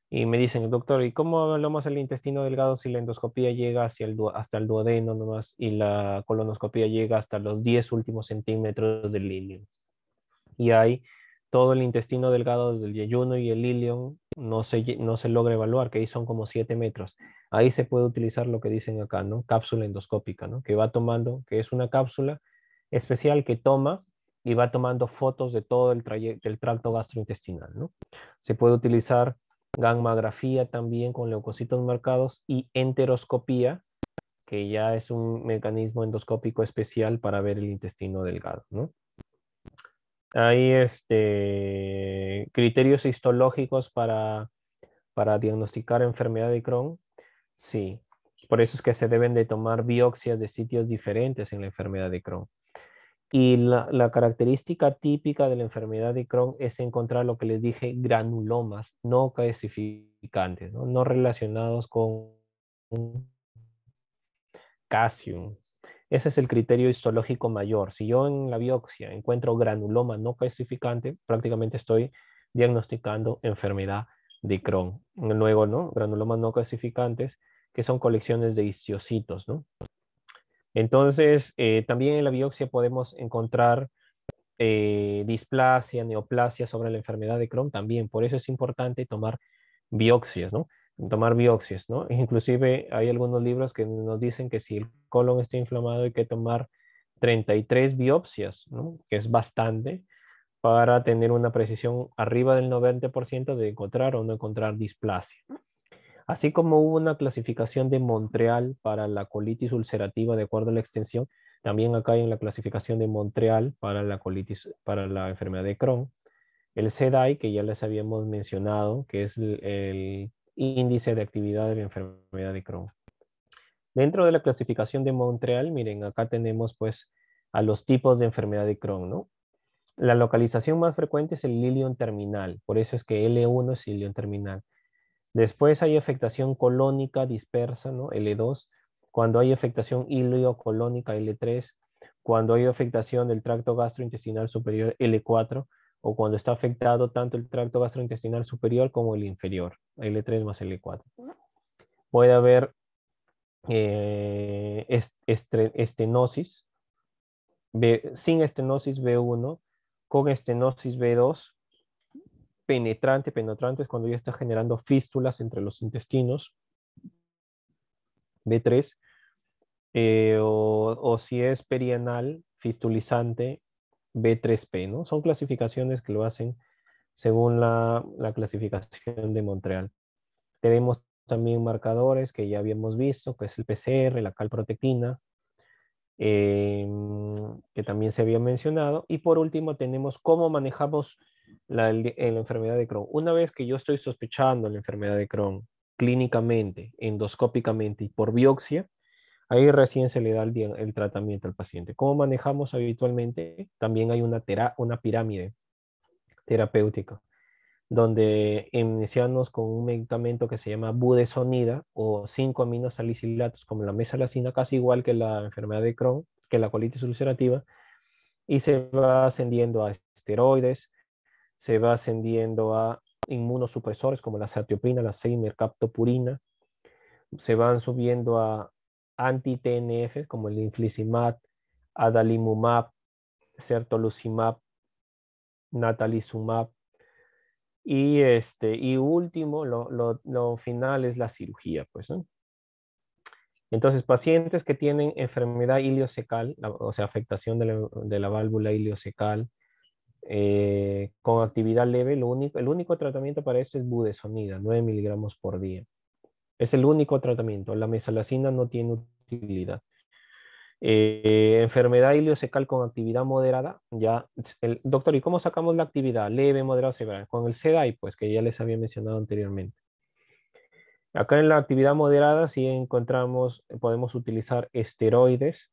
Y me dicen, doctor, ¿y cómo evaluamos el intestino delgado si la endoscopía llega hasta el duodeno nomás y la colonoscopía llega hasta los 10 últimos centímetros del ilion? Y ahí todo el intestino delgado del yeyuno y el ilion no se logra evaluar, que ahí son como 7 metros. Ahí se puede utilizar lo que dicen acá, ¿no? Cápsula endoscópica, ¿no? Que va tomando, que es una cápsula especial que toma y va tomando fotos de todo el del tracto gastrointestinal, ¿no? Se puede utilizar gammagrafía también con leucocitos marcados y enteroscopía, que ya es un mecanismo endoscópico especial para ver el intestino delgado, ¿no? Hay criterios histológicos para diagnosticar enfermedad de Crohn. Sí, por eso es que se deben de tomar biopsias de sitios diferentes en la enfermedad de Crohn. Y la característica típica de la enfermedad de Crohn es encontrar lo que les dije, granulomas no calcificantes, ¿no? No relacionados con calcium. Ese es el criterio histológico mayor. Si yo en la biopsia encuentro granuloma no calcificante, prácticamente estoy diagnosticando enfermedad de Crohn. Luego, ¿no? Granulomas no calcificantes, que son colecciones de histocitos, ¿no? Entonces, también en la biopsia podemos encontrar displasia, neoplasia sobre la enfermedad de Crohn también. Por eso es importante tomar biopsias, ¿no? Tomar biopsias, ¿no? Inclusive hay algunos libros que nos dicen que si el colon está inflamado hay que tomar 33 biopsias, ¿no? Que es bastante para tener una precisión arriba del 90% de encontrar o no encontrar displasia. Así como hubo una clasificación de Montreal para la colitis ulcerativa de acuerdo a la extensión, también acá hay en la clasificación de Montreal para la colitis, para la enfermedad de Crohn. El CDAI, que ya les habíamos mencionado, que es el índice de actividad de la enfermedad de Crohn. Dentro de la clasificación de Montreal, miren, acá tenemos pues a los tipos de enfermedad de Crohn, ¿no? La localización más frecuente es el ilion terminal, por eso es que L1 es ilion terminal. Después hay afectación colónica dispersa, ¿no? L2. Cuando hay afectación iliocolónica, L3. Cuando hay afectación del tracto gastrointestinal superior, L4. O cuando está afectado tanto el tracto gastrointestinal superior como el inferior, L3 más L4. Puede haber estenosis, sin estenosis B1, con estenosis B2, penetrante es cuando ya está generando fístulas entre los intestinos, B3, o si es perianal, fistulizante, B3P, ¿no? Son clasificaciones que lo hacen según la clasificación de Montreal. Tenemos también marcadores que ya habíamos visto, que es el PCR, la calprotectina, que también se había mencionado. Y por último tenemos cómo manejamos la enfermedad de Crohn. Una vez que yo estoy sospechando la enfermedad de Crohn clínicamente, endoscópicamente y por biopsia, ahí recién se le da el tratamiento al paciente. ¿Cómo manejamos habitualmente? También hay una pirámide terapéutica, donde iniciamos con un medicamento que se llama budesonida o 5-aminosalicilatos, como la mesalazina, casi igual que la enfermedad de Crohn, que la colitis ulcerativa, y se va ascendiendo a esteroides, se va ascendiendo a inmunosupresores como la satioprina, la seimercaptopurina, se van subiendo a anti-TNF como el infliximab, adalimumab, certolizumab, natalizumab. Y último, lo final es la cirugía, pues, ¿no? Entonces, pacientes que tienen enfermedad ileocecal, o sea, afectación de la válvula ileocecal, con actividad leve, el único tratamiento para eso es budesonida, 9 miligramos por día. Es el único tratamiento. La mesalazina no tiene utilidad. Enfermedad ileocecal con actividad moderada, ya, doctor, ¿y cómo sacamos la actividad leve, moderada, severa? Con el SEDAI, pues que ya les había mencionado anteriormente. Acá en la actividad moderada sí encontramos, podemos utilizar esteroides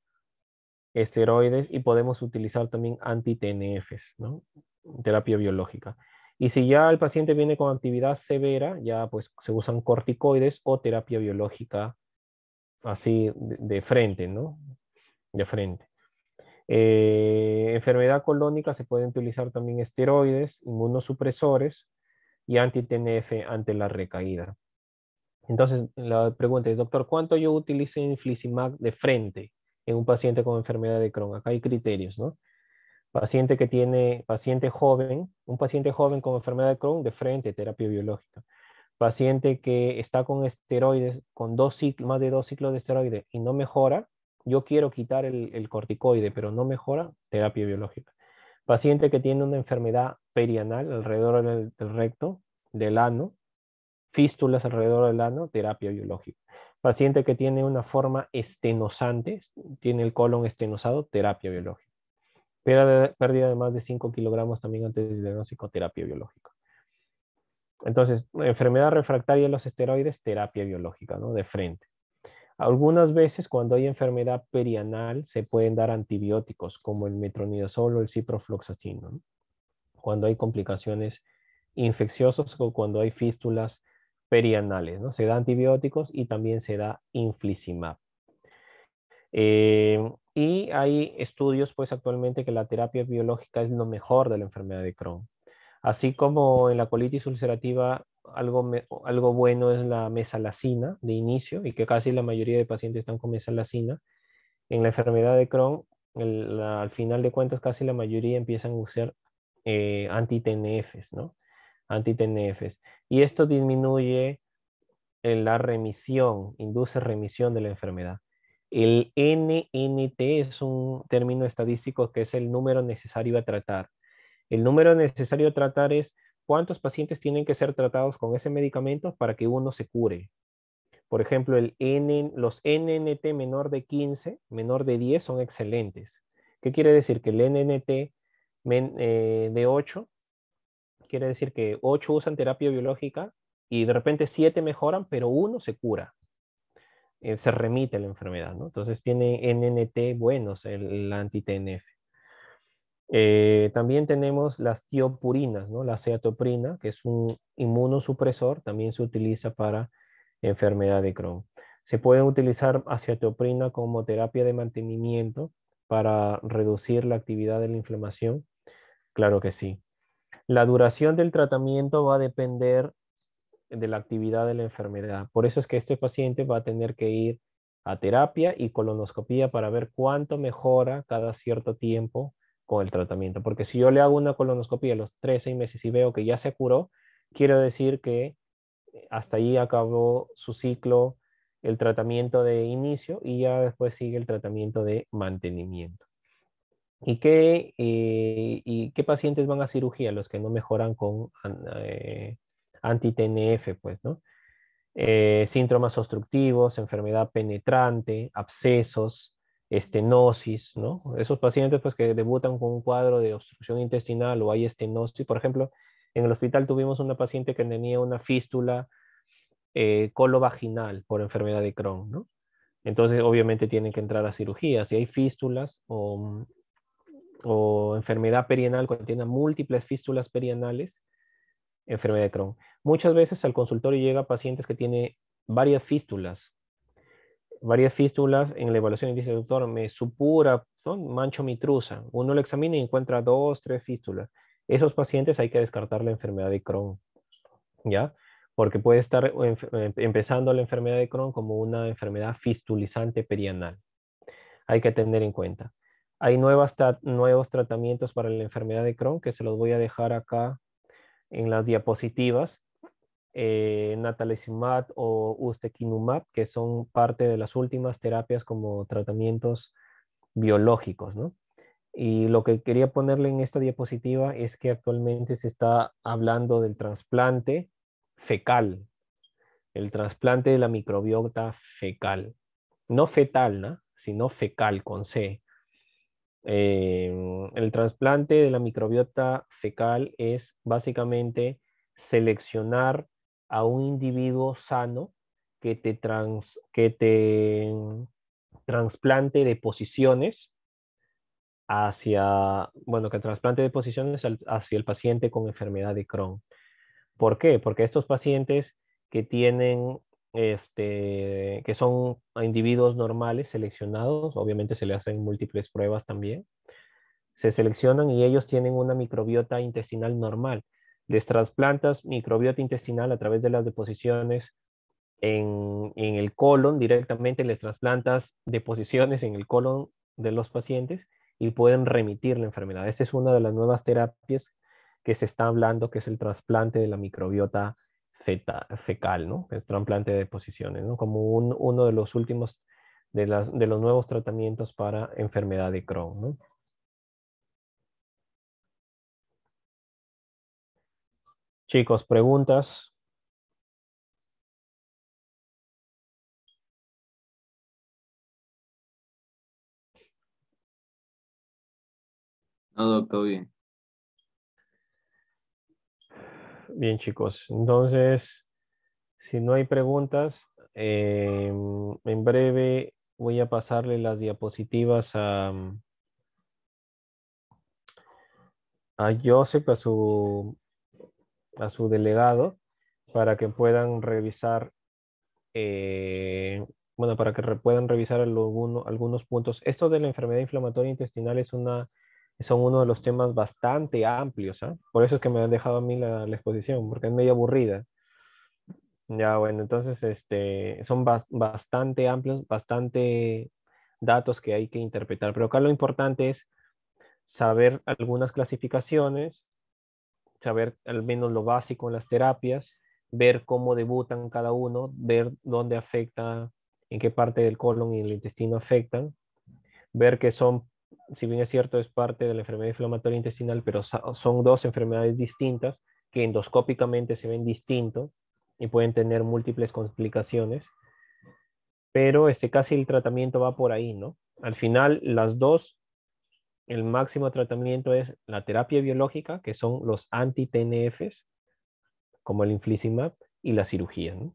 y podemos utilizar también anti-TNFs, ¿no? Terapia biológica. Y si ya el paciente viene con actividad severa, ya pues se usan corticoides o terapia biológica así de frente, ¿no? De frente. Enfermedad colónica se pueden utilizar también esteroides, inmunosupresores y anti-TNF ante la recaída. Entonces, la pregunta es, doctor, ¿cuánto yo utilizo infliximab de frente en un paciente con enfermedad de Crohn? Acá hay criterios, ¿no? Paciente joven, un paciente joven con enfermedad de Crohn, de frente, terapia biológica. Paciente que está con esteroides, con más de 2 ciclos de esteroides y no mejora, yo quiero quitar el corticoide, pero no mejora, terapia biológica. Paciente que tiene una enfermedad perianal alrededor del recto, del ano, fístulas alrededor del ano, terapia biológica. Paciente que tiene una forma estenosante, tiene el colon estenosado, terapia biológica. Pérdida de más de 5 kilogramos también antes del diagnóstico, terapia biológica. Entonces, enfermedad refractaria a los esteroides, terapia biológica, ¿no? De frente. Algunas veces cuando hay enfermedad perianal se pueden dar antibióticos como el metronidazol o el ciprofloxacin, ¿no? Cuando hay complicaciones infecciosas o cuando hay fístulas perianales, ¿no? Se da antibióticos y también se da infliximab. Y hay estudios, pues, actualmente que la terapia biológica es lo mejor de la enfermedad de Crohn. Así como en la colitis ulcerativa, algo bueno es la mesalazina de inicio y que casi la mayoría de pacientes están con mesalazina. En la enfermedad de Crohn, al final de cuentas, casi la mayoría empiezan a usar anti-TNFs, ¿no? Anti-TNFs. Y esto disminuye la remisión, induce remisión de la enfermedad. El NNT es un término estadístico que es el número necesario a tratar. El número necesario a tratar es cuántos pacientes tienen que ser tratados con ese medicamento para que uno se cure. Por ejemplo, los NNT menor de 15, menor de 10 son excelentes. ¿Qué quiere decir? Que el NNT de 8 quiere decir que 8 usan terapia biológica y de repente 7 mejoran, pero uno se cura, se remite la enfermedad, ¿no? Entonces tiene NNT buenos el anti-TNF. También tenemos las tiopurinas, ¿no? La acetoprina, que es un inmunosupresor, también se utiliza para enfermedad de Crohn. Se puede utilizar acetoprina como terapia de mantenimiento para reducir la actividad de la inflamación. Claro que sí. La duración del tratamiento va a depender de la actividad de la enfermedad. Por eso es que este paciente va a tener que ir a terapia y colonoscopía para ver cuánto mejora cada cierto tiempo con el tratamiento. Porque si yo le hago una colonoscopía a los 3, 6 meses y veo que ya se curó, quiero decir que hasta ahí acabó su ciclo, el tratamiento de inicio y ya después sigue el tratamiento de mantenimiento. ¿Y qué pacientes van a cirugía? Los que no mejoran con anti-TNF, pues, ¿no? Síntomas obstructivos, enfermedad penetrante, abscesos, estenosis, ¿no? Esos pacientes pues que debutan con un cuadro de obstrucción intestinal o hay estenosis. Por ejemplo, en el hospital tuvimos una paciente que tenía una fístula colovaginal por enfermedad de Crohn, ¿no? Entonces, obviamente tienen que entrar a cirugía. Si hay fístulas o enfermedad perianal, cuando tiene múltiples fístulas perianales, enfermedad de Crohn. Muchas veces al consultorio llega pacientes que tienen varias fístulas en la evaluación y dice, doctor, me supura, ¿no? Mancho mi truza. Uno lo examina y encuentra 2, 3 fístulas. Esos pacientes hay que descartar la enfermedad de Crohn, ¿ya? Porque puede estar empezando la enfermedad de Crohn como una enfermedad fistulizante perianal. Hay que tener en cuenta. Hay nuevos tratamientos para la enfermedad de Crohn que se los voy a dejar acá en las diapositivas. natalizumab o ustekinumab, que son parte de las últimas terapias como tratamientos biológicos, ¿no? Y lo que quería ponerle en esta diapositiva es que actualmente se está hablando del trasplante fecal, el trasplante de la microbiota fecal. No fetal, ¿no? Sino fecal con C. El trasplante de la microbiota fecal es básicamente seleccionar a un individuo sano que te trasplante de posiciones hacia, bueno, que trasplante de posiciones hacia el paciente con enfermedad de Crohn. ¿Por qué? Porque estos pacientes que tienen, que son individuos normales seleccionados, obviamente se le hacen múltiples pruebas también, se seleccionan y ellos tienen una microbiota intestinal normal. Les trasplantas microbiota intestinal a través de las deposiciones en el colon, directamente les trasplantas deposiciones en el colon de los pacientes y pueden remitir la enfermedad. Esta es una de las nuevas terapias que se está hablando, que es el trasplante de la microbiota fecal, ¿no? Es trasplante de deposiciones, ¿no? Como uno de los últimos, de los nuevos tratamientos para enfermedad de Crohn, ¿no? Chicos, preguntas. No, doctor, bien. Bien, chicos. Entonces, si no hay preguntas, en breve voy a pasarle las diapositivas a Joseph, a su delegado, para que puedan revisar, bueno, para que puedan revisar algunos puntos. Esto de la enfermedad inflamatoria intestinal son uno de los temas bastante amplios, ¿ah? Por eso es que me han dejado a mí la exposición, porque es medio aburrida. Ya, bueno, entonces son bastante amplios, bastante datos que hay que interpretar, pero acá lo importante es saber algunas clasificaciones, saber al menos lo básico en las terapias, ver cómo debutan cada uno, ver dónde afecta, en qué parte del colon y el intestino afectan, ver que son, si bien es cierto, es parte de la enfermedad inflamatoria intestinal, pero son dos enfermedades distintas que endoscópicamente se ven distintos y pueden tener múltiples complicaciones, pero casi el tratamiento va por ahí, ¿no? Al final, las dos, el máximo tratamiento es la terapia biológica, que son los anti-TNFs, como el infliximab, y la cirugía, ¿no?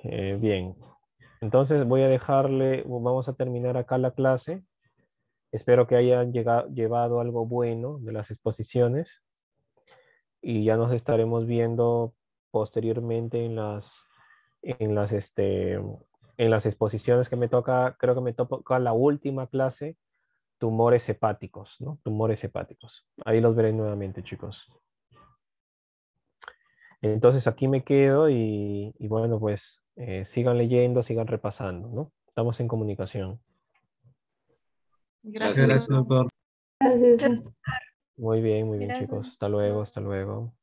Bien, entonces voy a dejarle, vamos a terminar acá la clase. Espero que hayan llevado algo bueno de las exposiciones y ya nos estaremos viendo posteriormente en las exposiciones que me toca, creo que me toca la última clase, tumores hepáticos, ¿no? Tumores hepáticos. Ahí los veré nuevamente, chicos. Entonces aquí me quedo y bueno, pues sigan leyendo, sigan repasando, ¿no? Estamos en comunicación. Gracias, Gracias, doctor. doctor. Gracias. Muy bien, chicos. Gracias. Hasta luego, hasta luego.